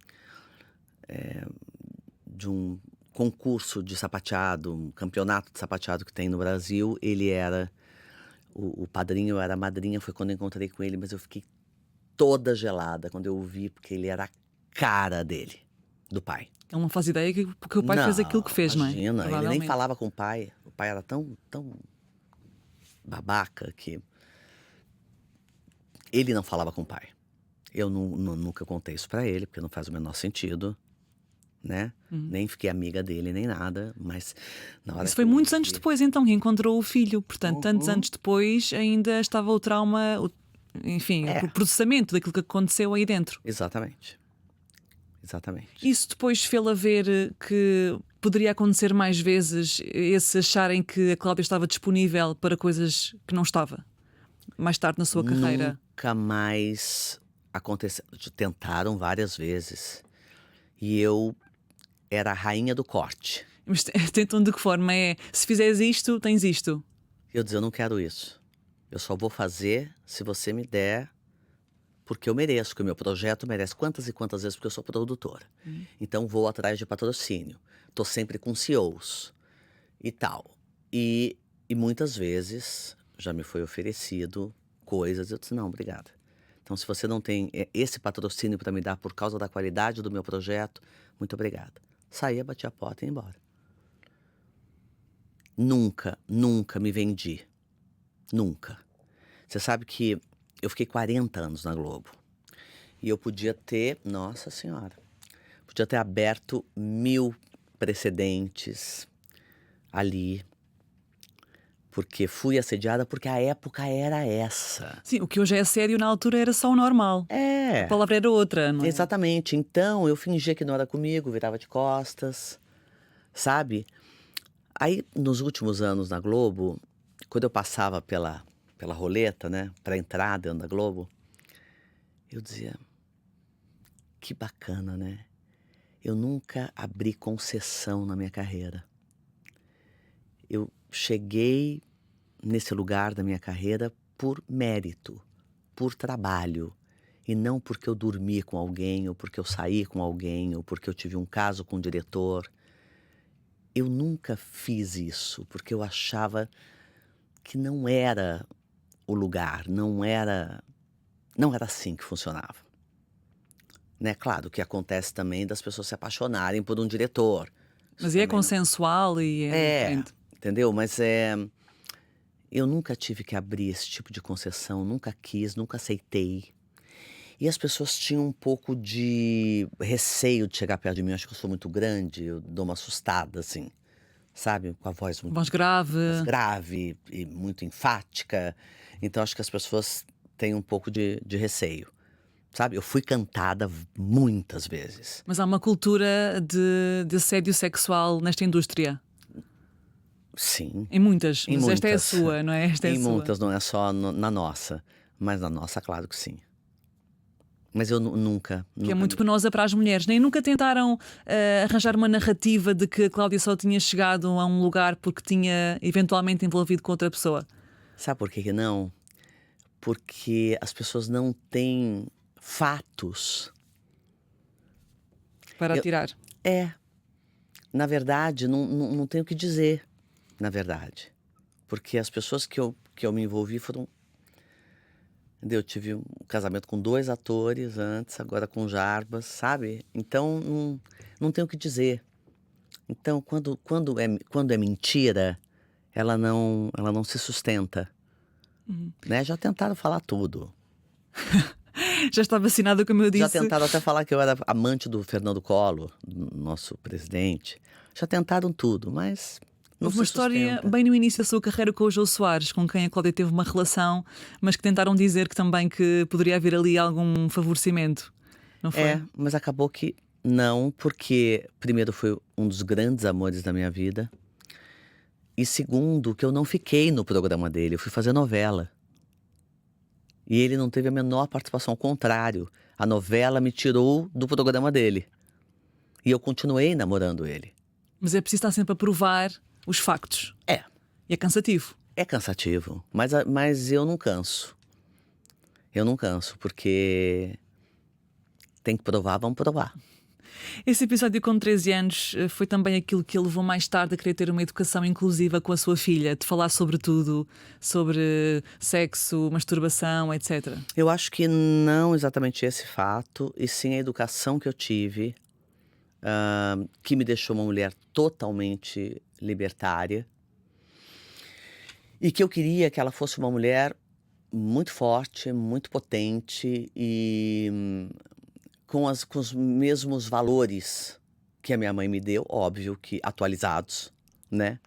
concurso de sapateado, um campeonato de sapateado que tem no Brasil. Ele era o padrinho, eu era a madrinha. Foi quando eu encontrei com ele, mas eu fiquei toda gelada quando eu o vi, porque ele era a cara dele, do pai. Ele não faz ideia que porque o pai fez aquilo que fez, imagina, não é? ele nem Provavelmente. falava com o pai. O pai era tão babaca que ele não falava com o pai. Eu nunca contei isso pra ele, porque não faz o menor sentido, né? Nem fiquei amiga dele, nem nada, mas na hora Isso que foi eu muitos anos vi- depois, então, que encontrou o filho. Portanto, tantos anos depois ainda estava o trauma, enfim, É. o processamento daquilo que aconteceu aí dentro. Exatamente. Isso depois fê-la ver que poderia acontecer mais vezes, esse acharem que a Cláudia estava disponível para coisas que não estava, mais tarde na sua carreira. Nunca mais aconteceu. Tentaram várias vezes. E eu era a rainha do corte. Mas tentam de que forma? É, se fizeres isto, tens isto. Eu dizia, eu não quero isso. Eu só vou fazer se você me der, porque eu mereço, que o meu projeto merece quantas e quantas vezes, porque eu sou produtora. Então vou atrás de patrocínio. Tô sempre com CEOs e tal. E muitas vezes já me foi oferecido coisas, eu disse, não, obrigada. Então se você não tem esse patrocínio para me dar por causa da qualidade do meu projeto, muito obrigada. Saía, bati a porta e ia embora. Nunca me vendi. Nunca. Você sabe que eu fiquei 40 anos na Globo. E eu podia ter, nossa senhora, podia ter aberto 1000 precedentes ali. Porque fui assediada, porque a época era essa. Sim, o que hoje é sério, na altura era só o normal. É, A palavra era outra, não é? exatamente. Então eu fingia que não era comigo, virava de costas, sabe? Aí, nos últimos anos na Globo, quando eu passava pela roleta, né, para entrar dentro da Globo, eu dizia, que bacana, né? Eu nunca abri concessão na minha carreira. Eu cheguei nesse lugar da minha carreira por mérito, por trabalho, e não porque eu dormi com alguém, ou porque eu saí com alguém, ou porque eu tive um caso com o diretor. Eu nunca fiz isso, porque eu achava que não era o lugar, não era assim que funcionava. Né? Claro, o que acontece também das pessoas se apaixonarem por um diretor. Mas Isso é também consensual e é diferente. entendeu? Mas eu nunca tive que abrir esse tipo de concessão, nunca quis, nunca aceitei. E as pessoas tinham um pouco de receio de chegar perto de mim. Eu acho que eu sou muito grande, eu dou uma assustada, assim, sabe? Com a voz muito Voz grave. grave e muito enfática. Então acho que as pessoas têm um pouco de receio, sabe? Eu fui cantada muitas vezes. Mas há uma cultura de assédio sexual nesta indústria. Sim. Em muitas. Em Mas esta é a muitas. sua, não é? Esta é Em a sua. muitas, não é só na nossa. Mas na nossa, claro que sim. Mas eu nunca. Que é muito penosa para as mulheres. Nem nunca tentaram arranjar uma narrativa de que a Cláudia só tinha chegado a um lugar porque tinha eventualmente envolvido com outra pessoa. Sabe por que não? Porque as pessoas não têm fatos. Para atirar. Na verdade, não tenho o que dizer, na verdade. Porque as pessoas que eu me envolvi foram... Eu tive um casamento com 2 atores antes, agora com Jarbas, sabe? Então, não tenho o que dizer. Então, quando é mentira, ela não se sustenta. Né? Já tentaram falar tudo. Já está vacinada, como eu disse. Já tentaram até falar que eu era amante do Fernando Collor, nosso presidente. Já tentaram tudo, mas não Houve se uma história sustenta. bem no início da sua carreira com o Jô Soares, com quem a Cláudia teve uma relação, mas que tentaram dizer que também que poderia haver ali algum favorecimento. Não foi? Mas acabou que não, porque primeiro foi um dos grandes amores da minha vida. E segundo, que eu não fiquei no programa dele, eu fui fazer novela. E ele não teve a menor participação, ao contrário. A novela me tirou do programa dele. E eu continuei namorando ele. Mas é preciso estar sempre a provar os factos. É E é cansativo. cansativo, mas eu não canso. Eu não canso, porque tem que provar, vamos provar. Esse episódio com 13 anos foi também aquilo que a levou mais tarde a querer ter uma educação inclusiva com a sua filha, de falar sobre tudo, sobre sexo, masturbação, etc. Eu acho que não exatamente esse fato, e sim a educação que eu tive, que me deixou uma mulher totalmente libertária. E que eu queria que ela fosse uma mulher muito forte, muito potente e com os mesmos valores que a minha mãe me deu, óbvio que atualizados, né?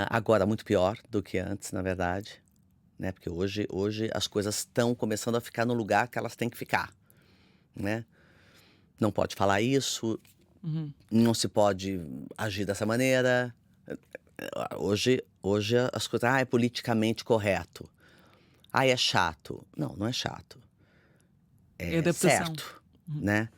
Agora muito pior do que antes, na verdade, né? Porque hoje as coisas estão começando a ficar no lugar que elas têm que ficar, né? Não pode falar isso, não se pode agir dessa maneira. Hoje as coisas, é politicamente correto. É chato. Não, não é chato. É É adaptação. certo, né?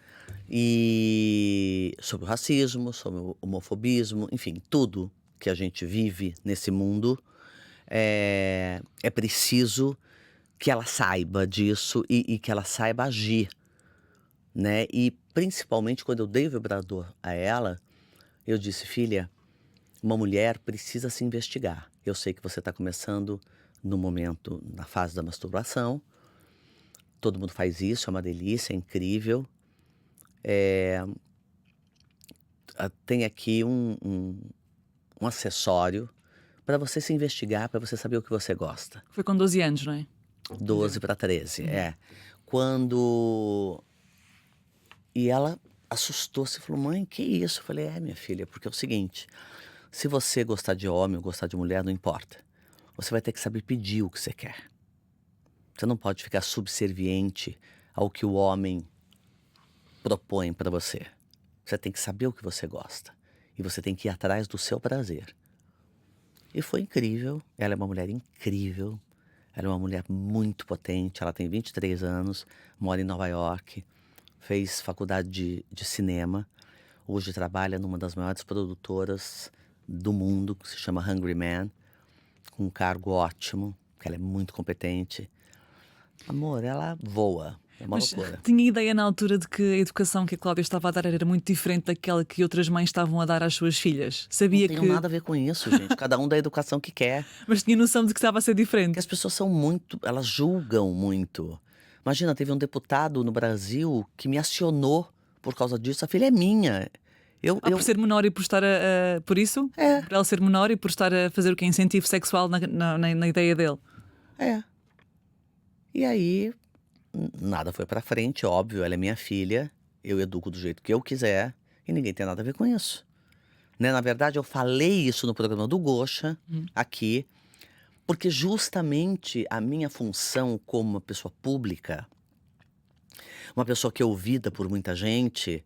E sobre o racismo, sobre o homofobismo, enfim, tudo que a gente vive nesse mundo, é preciso que ela saiba disso e que ela saiba agir, né? E principalmente quando eu dei o vibrador a ela, eu disse: filha, uma mulher precisa se investigar. Eu sei que você está começando no momento, na fase da masturbação. Todo mundo faz isso, é uma delícia, é incrível. Tem aqui um acessório para você se investigar, para você saber o que você gosta. Foi com 12 anos, não é? 12 para 13, Quando... E ela assustou-se e falou: mãe, que isso? Eu falei: minha filha, porque é o seguinte, se você gostar de homem ou gostar de mulher, não importa. Você vai ter que saber pedir o que você quer. Você não pode ficar subserviente ao que o homem propõe para você. Você tem que saber o que você gosta. E você tem que ir atrás do seu prazer. E foi incrível. Ela é uma mulher incrível. Ela é uma mulher muito potente. Ela tem 23 anos, mora em Nova York, fez faculdade de cinema. Hoje trabalha numa das maiores produtoras do mundo, que se chama Hungry Man, com um cargo ótimo, porque ela é muito competente. Amor, ela voa. É uma Mas loucura. tinha ideia na altura de que a educação que a Cláudia estava a dar era muito diferente daquela que outras mães estavam a dar às suas filhas? Sabia Não que... tem nada a ver com isso, gente. Cada um dá a educação que quer. Mas tinha noção de que estava a ser Porque diferente. as pessoas são muito... Elas julgam muito. Imagina, teve um deputado no Brasil que me acionou por causa disso. A filha é minha. Por ser menor e por estar por isso? É. Por ela ser menor e por estar a fazer o que é incentivo sexual na ideia dele? É. E aí, nada foi pra frente, óbvio. Ela é minha filha. Eu educo do jeito que eu quiser. E ninguém tem nada a ver com isso. Né? Na verdade, eu falei isso no programa do Gosha, aqui, porque justamente a minha função como uma pessoa pública, uma pessoa que é ouvida por muita gente,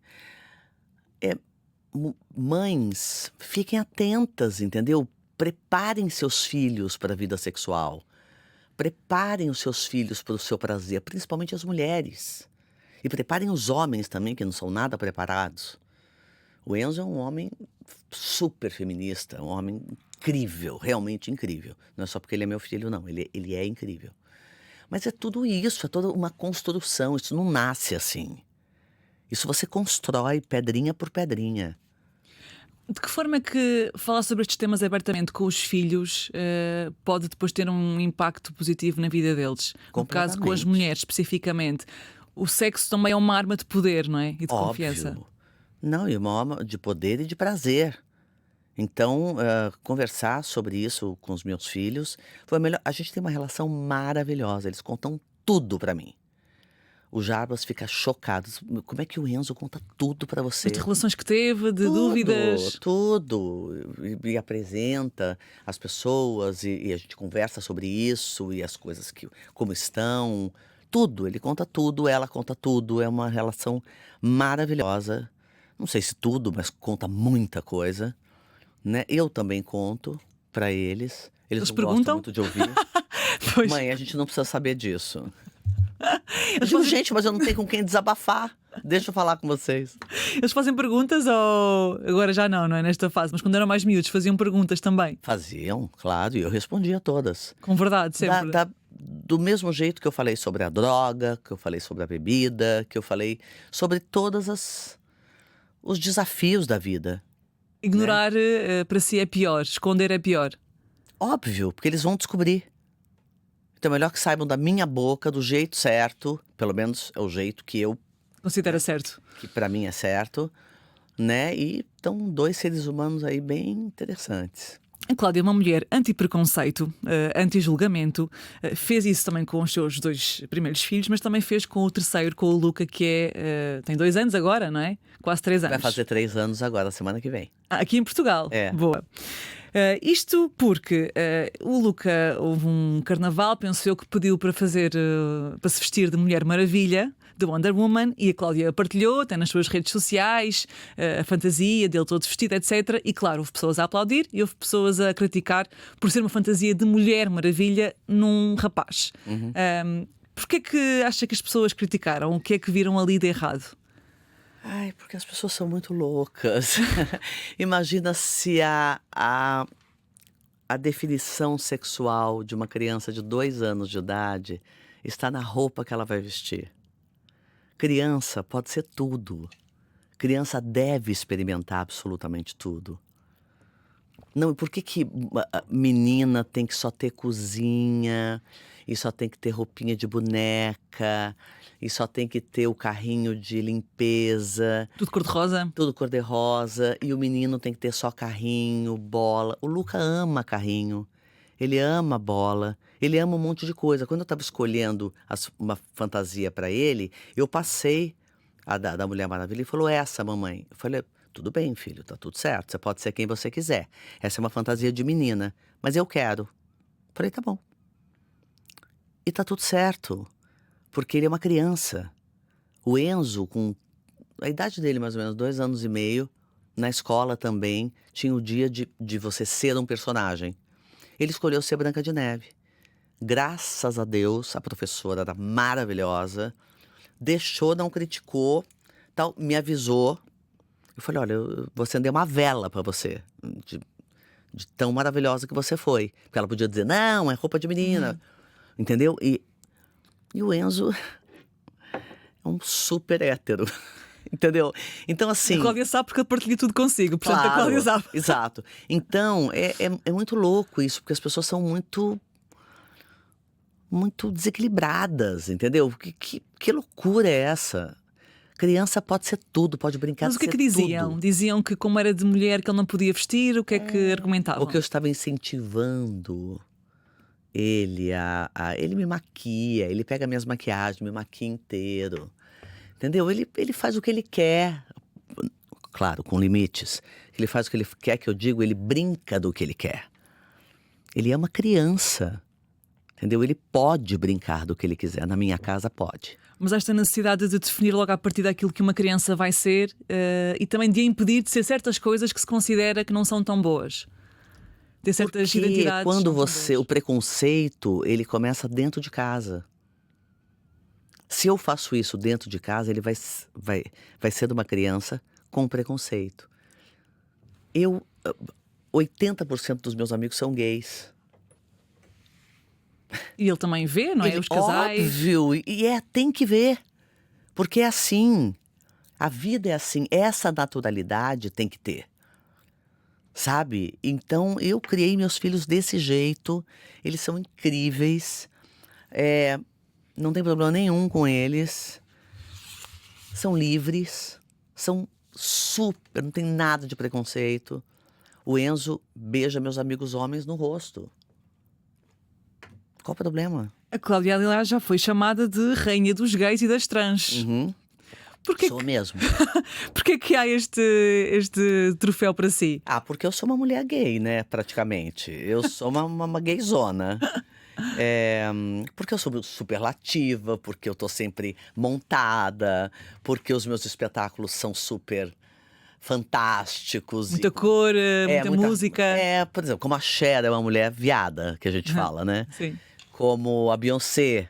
mães, fiquem atentas, entendeu? Preparem seus filhos para a vida sexual. Preparem os seus filhos para o seu prazer, principalmente as mulheres. E preparem os homens também, que não são nada preparados. O Enzo é um homem super feminista, um homem incrível, realmente incrível. Não é só porque ele é meu filho, não. Ele é incrível. Mas é tudo isso, é toda uma construção. Isso não nasce assim. Isso você constrói pedrinha por pedrinha. De que forma é que falar sobre estes temas abertamente com os filhos pode depois ter um impacto positivo na vida deles? No caso, com as mulheres especificamente. O sexo também é uma arma de poder, não é? E de confiança. Não, e uma arma de poder e de prazer. Então, conversar sobre isso com os meus filhos foi a melhor. A gente tem uma relação maravilhosa, eles contam tudo pra mim. O Jarbas fica chocado. Como é que o Enzo conta tudo pra você? De relações que teve, de dúvidas. Tudo. E apresenta as pessoas, e a gente conversa sobre isso, e as coisas como estão. Tudo, ele conta tudo, ela conta tudo. É uma relação maravilhosa. Não sei se tudo, mas conta muita coisa. Né? Eu também conto pra eles. Eles não gostam muito de ouvir. Mãe, a gente não precisa saber disso. Eu digo, gente, mas eu não tenho com quem desabafar. Deixa eu falar com vocês. Eles fazem perguntas ou... Agora já não é nesta fase, mas quando eram mais miúdos faziam perguntas também? Faziam, claro, e eu respondia todas. Com verdade, sempre? do mesmo jeito que eu falei sobre a droga, que eu falei sobre a bebida, que eu falei sobre os desafios da vida, né. Ignorar para si é pior, esconder é pior. Óbvio, porque eles vão descobrir. Então é melhor que saibam da minha boca, do jeito certo, pelo menos é o jeito Considera certo. que pra mim é certo, né, e estão 2 seres humanos aí bem interessantes. A Cláudia é uma mulher anti-preconceito, anti-julgamento, fez isso também com os seus 2 primeiros filhos, mas também fez com o terceiro, com o Luca, que tem 2 anos agora, não é? Quase 3 anos. Vai fazer 3 anos agora, semana que vem. Aqui em Portugal. É. Boa. Isto porque o Luca, houve um carnaval, penso eu, que pediu para fazer, para se vestir de Mulher Maravilha, de Wonder Woman, e a Cláudia partilhou, tem nas suas redes sociais, a fantasia dele todo vestido, etc. E claro, houve pessoas a aplaudir e houve pessoas a criticar por ser uma fantasia de Mulher Maravilha num rapaz. Porquê é que acha que as pessoas criticaram? O que é que viram ali de errado? Ai, porque as pessoas são muito loucas. Imagina se a definição sexual de uma criança de 2 anos de idade está na roupa que ela vai vestir. Criança pode ser tudo. Criança deve experimentar absolutamente tudo. Não, e por que a menina tem que só ter cozinha, e só tem que ter roupinha de boneca, e só tem que ter o carrinho de limpeza, Tudo cor-de-rosa? tudo cor-de-rosa, e o menino tem que ter só carrinho, bola. O Luca ama carrinho, ele ama bola, ele ama um monte de coisa. Quando eu estava escolhendo uma fantasia para ele, eu passei a da Mulher Maravilha e falou: essa, mamãe. Eu falei: tudo bem, filho, tá tudo certo, você pode ser quem você quiser. Essa é uma fantasia de menina, mas eu quero. Falei: tá bom. E tá tudo certo, porque ele é uma criança. O Enzo, com a idade dele mais ou menos, 2 anos e meio, na escola também, tinha o dia de você ser um personagem. Ele escolheu ser Branca de Neve. Graças a Deus, a professora era maravilhosa, deixou, não criticou, tal, me avisou. Eu falei: olha, eu vou acender uma vela pra você, de tão maravilhosa que você foi. Porque ela podia dizer: não, é roupa de menina. Entendeu? E o Enzo é um super hétero. Entendeu? Então, assim. A Cláudia sabe porque eu partilho tudo consigo, portanto a Claro, Cláudia sabe. exato. Então, é muito louco isso, porque as pessoas são muito desequilibradas, entendeu? Que loucura é essa? Criança pode ser tudo, pode brincar Mas de o que é ser que diziam? tudo. Diziam que como era de mulher que ele não podia vestir, o que é que argumentavam? Porque eu estava incentivando ele ele me maquia, ele pega minhas maquiagens, me maquia inteiro. Entendeu? Ele faz o que ele quer, claro, com limites. Ele faz o que ele quer que eu digo, ele brinca do que ele quer. Ele é uma criança, entendeu? Ele pode brincar do que ele quiser, na minha casa pode. Mas esta necessidade de definir logo a partir daquilo que uma criança vai ser e também de a impedir de ser certas coisas que se considera que não são tão boas. Ter certas Porque identidades. quando não tão o boas. preconceito, ele começa dentro de casa. Se eu faço isso dentro de casa, ele vai ser de uma criança com preconceito. 80% dos meus amigos são gays. E ele também vê, não é? Os casais. Óbvio, tem que ver. Porque é assim. A vida é assim. Essa naturalidade tem que ter. Sabe? Então eu criei meus filhos desse jeito. Eles são incríveis. Não tem problema nenhum com eles. São livres. São super. Não tem nada de preconceito. O Enzo beija meus amigos homens no rosto. Qual o problema? A Cláudia, aliás, já foi chamada de rainha dos gays e das trans. Porquê, Sou mesmo. porquê que há este troféu para si? Porque eu sou uma mulher gay, né, praticamente. Eu sou uma gayzona. Porque eu sou superlativa, porque eu tô sempre montada, porque os meus espetáculos são super fantásticos. Muita cor, muita música. Por exemplo, como a Cher é uma mulher viada, que a gente fala, né? Sim. Como a Beyoncé,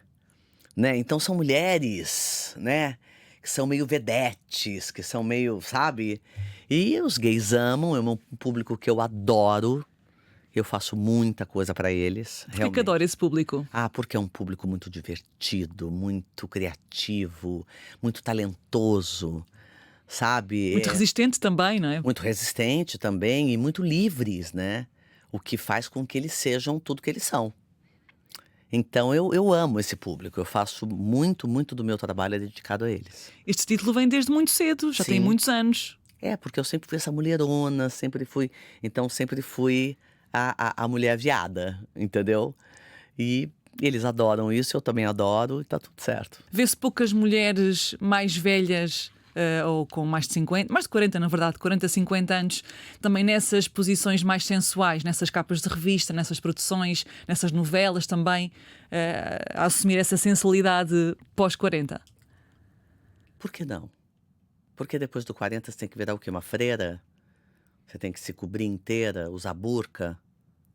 né? Então são mulheres, né? Que são meio vedetes, que são meio, sabe? E os gays amam, é um público que eu adoro, Eu faço muita coisa para eles, Por que realmente. adora esse público? Ah, porque é um público muito divertido, muito criativo, muito talentoso, sabe? Muito resistente também, não é? Muito resistente também e muito livres, né? O que faz com que eles sejam tudo que eles são. Então eu amo esse público, eu faço muito, muito do meu trabalho é dedicado a eles. Este título vem desde muito cedo, já tem Sim. muitos anos. É, porque eu sempre fui essa mulherona, sempre fui a mulher viada, entendeu? E eles adoram isso, eu também adoro e tá tudo certo. Vê-se poucas mulheres mais velhas, ou com mais de 50, mais de 40, na verdade, 40, 50 anos, também nessas posições mais sensuais, nessas capas de revista, nessas produções, nessas novelas também, a assumir essa sensualidade pós-40. Por que não? Porque depois do 40 você tem que virar o quê? Uma freira? Você tem que se cobrir inteira, usar burca?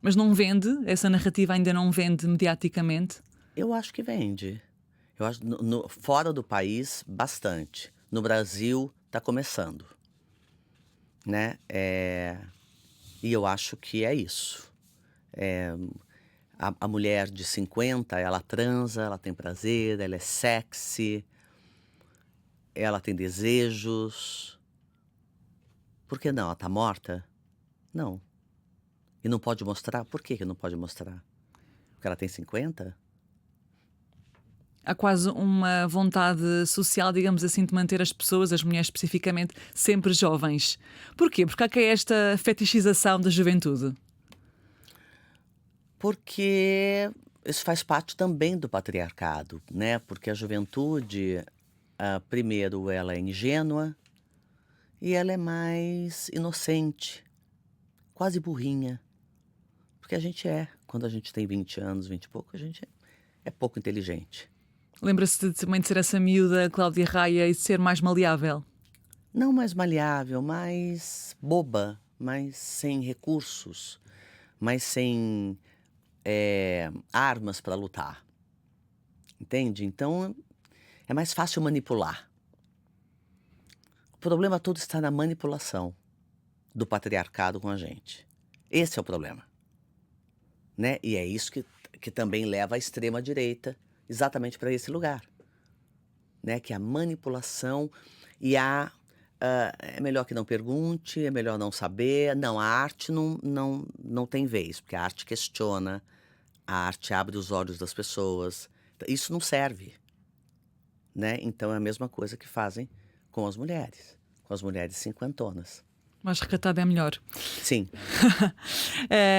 Mas não vende, essa narrativa ainda não vende mediaticamente. Eu acho que vende. Eu acho fora do país, bastante. No Brasil, tá começando, né? E eu acho que é isso. A mulher de 50, ela transa, ela tem prazer, ela é sexy, ela tem desejos. Por que não? Ela tá morta? Não. E não pode mostrar? Por que não pode mostrar? Porque ela tem 50? Há quase uma vontade social, digamos assim, de manter as pessoas, as mulheres especificamente, sempre jovens. Porquê? Porque há que é esta fetichização da juventude. Porque isso faz parte também do patriarcado, né? Porque a juventude, primeiro, ela é ingênua e ela é mais inocente, quase burrinha. Porque a gente quando a gente tem 20 anos, 20 e pouco, a gente é pouco inteligente. Lembra-se também de ser essa miúda Cláudia Raia e de ser mais maleável? Não mais maleável, mais boba, mais sem recursos, mais sem armas para lutar. Entende? Então é mais fácil manipular. O problema todo está na manipulação do patriarcado com a gente. Esse é o problema, né? E é isso que também leva a extrema-direita exatamente para esse lugar, né? Que é a manipulação e é melhor que não pergunte, é melhor não saber. Não, a arte não tem vez, porque a arte questiona, a arte abre os olhos das pessoas. Isso não serve, né? Então é a mesma coisa que fazem com as mulheres cinquentonas. Mais recatada é melhor. Sim.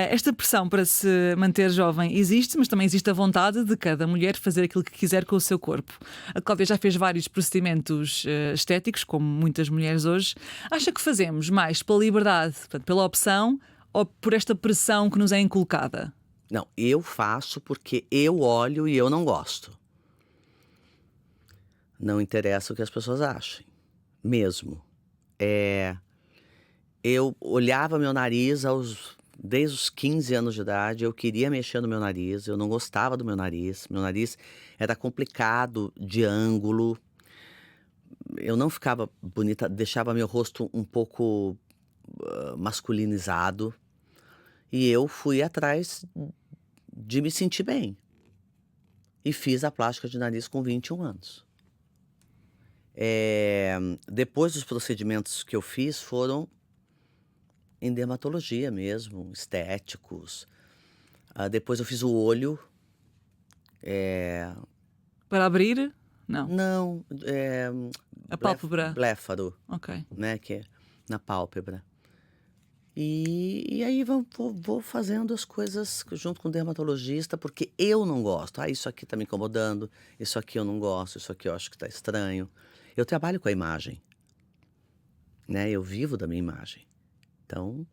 Esta pressão para se manter jovem existe, mas também existe a vontade de cada mulher fazer aquilo que quiser com o seu corpo. A Cláudia já fez vários procedimentos estéticos, como muitas mulheres hoje. Acha que fazemos mais pela liberdade, portanto, pela opção, ou por esta pressão que nos é inculcada? Não, eu faço porque eu olho e eu não gosto. Não interessa o que as pessoas achem, mesmo. Eu olhava meu nariz desde os 15 anos de idade, eu queria mexer no meu nariz, eu não gostava do meu nariz era complicado de ângulo, eu não ficava bonita, deixava meu rosto um pouco masculinizado, e eu fui atrás de me sentir bem. E fiz a plástica de nariz com 21 anos. Depois dos procedimentos que eu fiz foram em dermatologia mesmo, estéticos. Depois eu fiz o olho. Para abrir? Não. Não, A pálpebra? bléfaro, Ok. né, que é na pálpebra. E aí vou fazendo as coisas junto com o dermatologista, porque eu não gosto. Isso aqui tá me incomodando, isso aqui eu não gosto, isso aqui eu acho que tá estranho. Eu trabalho com a imagem, né? Eu vivo da minha imagem. Então,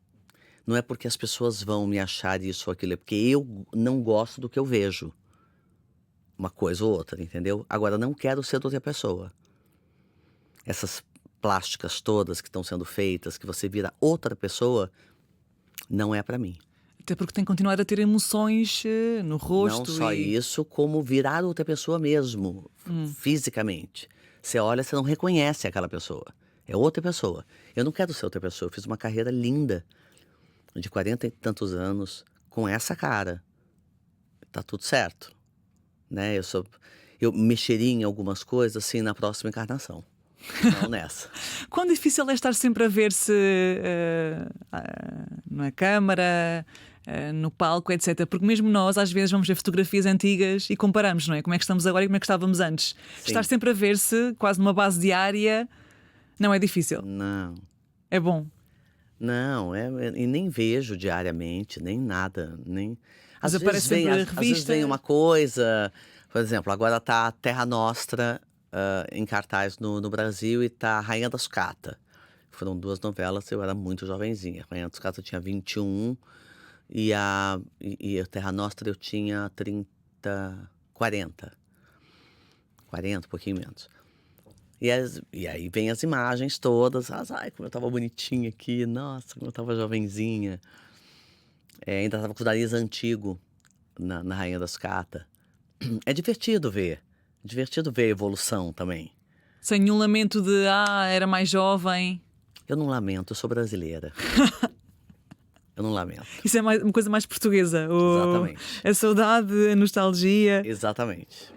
não é porque as pessoas vão me achar isso ou aquilo, é porque eu não gosto do que eu vejo. Uma coisa ou outra, entendeu? Agora, não quero ser de outra pessoa. Essas plásticas todas que estão sendo feitas, que você vira outra pessoa, não é pra mim. Até porque tem que continuar a ter emoções no rosto. Não só isso, como virar outra pessoa mesmo, fisicamente. Você olha, você não reconhece aquela pessoa. É outra pessoa. Eu não quero ser outra pessoa. Eu fiz uma carreira linda, de 40 e tantos anos, com essa cara. Tá tudo certo, né? Eu mexeria em algumas coisas assim na próxima encarnação, não nessa. Quão difícil é estar sempre a ver-se na câmara, no palco, etc. Porque mesmo nós, às vezes, vamos ver fotografias antigas e comparamos, não é? Como é que estamos agora e como é que estávamos antes. Sim. Estar sempre a ver-se, quase numa base diária, não é difícil. Não, É bom. não, e nem vejo diariamente, nem nada, nem. Mas Às aparece vezes vem, sempre às vezes revista. vem uma coisa, por exemplo, agora tá a Terra Nostra em cartaz no Brasil e tá a Rainha da Sucata. Foram 2 novelas, eu era muito jovenzinha. A Rainha da Sucata eu tinha 21 e a Terra Nostra eu tinha 40, um pouquinho menos. E aí vem as imagens todas, ai, como eu tava bonitinha aqui, nossa, como eu tava jovenzinha. Ainda tava com o nariz antigo na Rainha da Sucata. É divertido ver a evolução também. Sem nenhum lamento de, era mais jovem. Eu não lamento, eu sou brasileira. Eu não lamento. Isso é uma coisa mais portuguesa. Exatamente. A saudade, a nostalgia. Exatamente.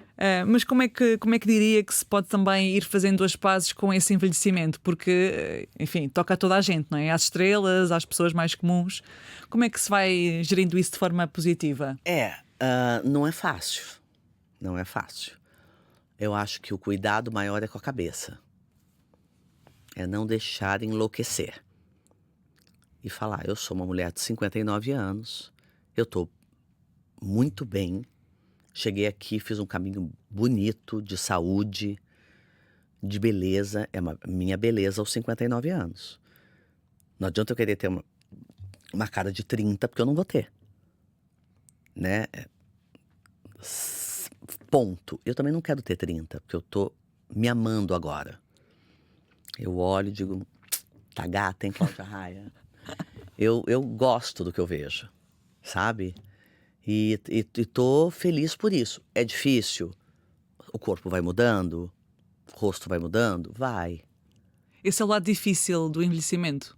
Mas como é que diria que se pode também ir fazendo as pazes com esse envelhecimento? Porque, enfim, toca a toda a gente, não é? Às estrelas, às pessoas mais comuns. Como é que se vai gerindo isso de forma positiva? Não é fácil. Não é fácil. Eu acho que o cuidado maior é com a cabeça. É não deixar enlouquecer. E falar, eu sou uma mulher de 59 anos, eu tô muito bem. Cheguei aqui, fiz um caminho bonito de saúde, de beleza. É minha beleza aos 59 anos. Não adianta eu querer ter uma cara de 30, porque eu não vou ter. Né? Ponto. Eu também não quero ter 30, porque eu tô me amando agora. Eu olho e digo, tá gata, hein, Cláudia Raia? Eu gosto do que eu vejo, sabe? E tô feliz por isso. É difícil? O corpo vai mudando? O rosto vai mudando? Vai. Esse é o lado difícil do envelhecimento.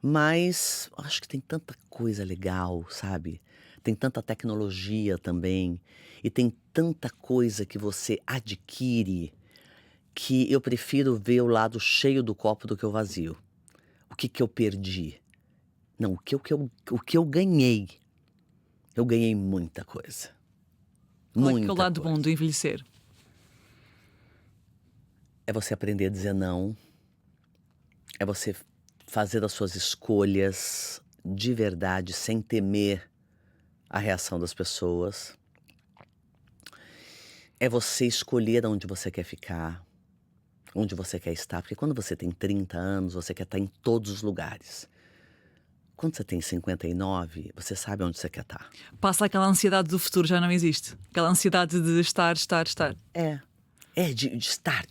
Mas acho que tem tanta coisa legal, sabe? Tem tanta tecnologia também. E tem tanta coisa que você adquire que eu prefiro ver o lado cheio do copo do que o vazio. O que eu perdi? Não, o que eu ganhei. Eu ganhei muita coisa. Qual é que é o lado bom do envelhecer? É você aprender a dizer não. É você fazer as suas escolhas de verdade, sem temer a reação das pessoas. É você escolher onde você quer ficar, onde você quer estar. Porque quando você tem 30 anos, você quer estar em todos os lugares. Quando você tem 59, você sabe onde você quer estar. Passa aquela ansiedade do futuro, já não existe. Aquela ansiedade de estar. De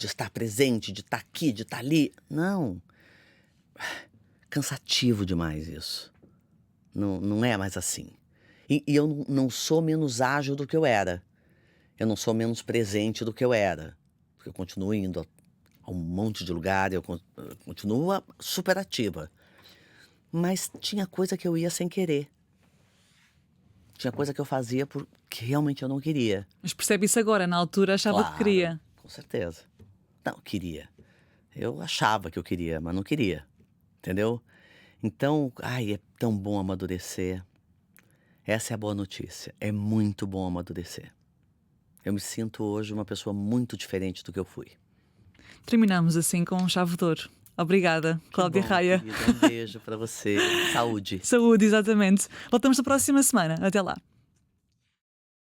estar presente, de estar aqui, de estar ali. Não. Cansativo demais isso. Não é mais assim. E eu não sou menos ágil do que eu era. Eu não sou menos presente do que eu era. Porque eu continuo indo a um monte de lugar, eu continuo super ativa. Mas tinha coisa que eu ia sem querer. Tinha coisa que eu fazia porque realmente eu não queria. Mas percebe isso agora, na altura achava que queria. Com certeza. Não, queria. Eu achava que eu queria, mas não queria. Entendeu? Então, é tão bom amadurecer. Essa é a boa notícia. É muito bom amadurecer. Eu me sinto hoje uma pessoa muito diferente do que eu fui. Terminamos assim com um chave de ouro. Obrigada, Cláudia Raia. Querida, um beijo para você. Saúde. Saúde, exatamente. Voltamos na próxima semana. Até lá.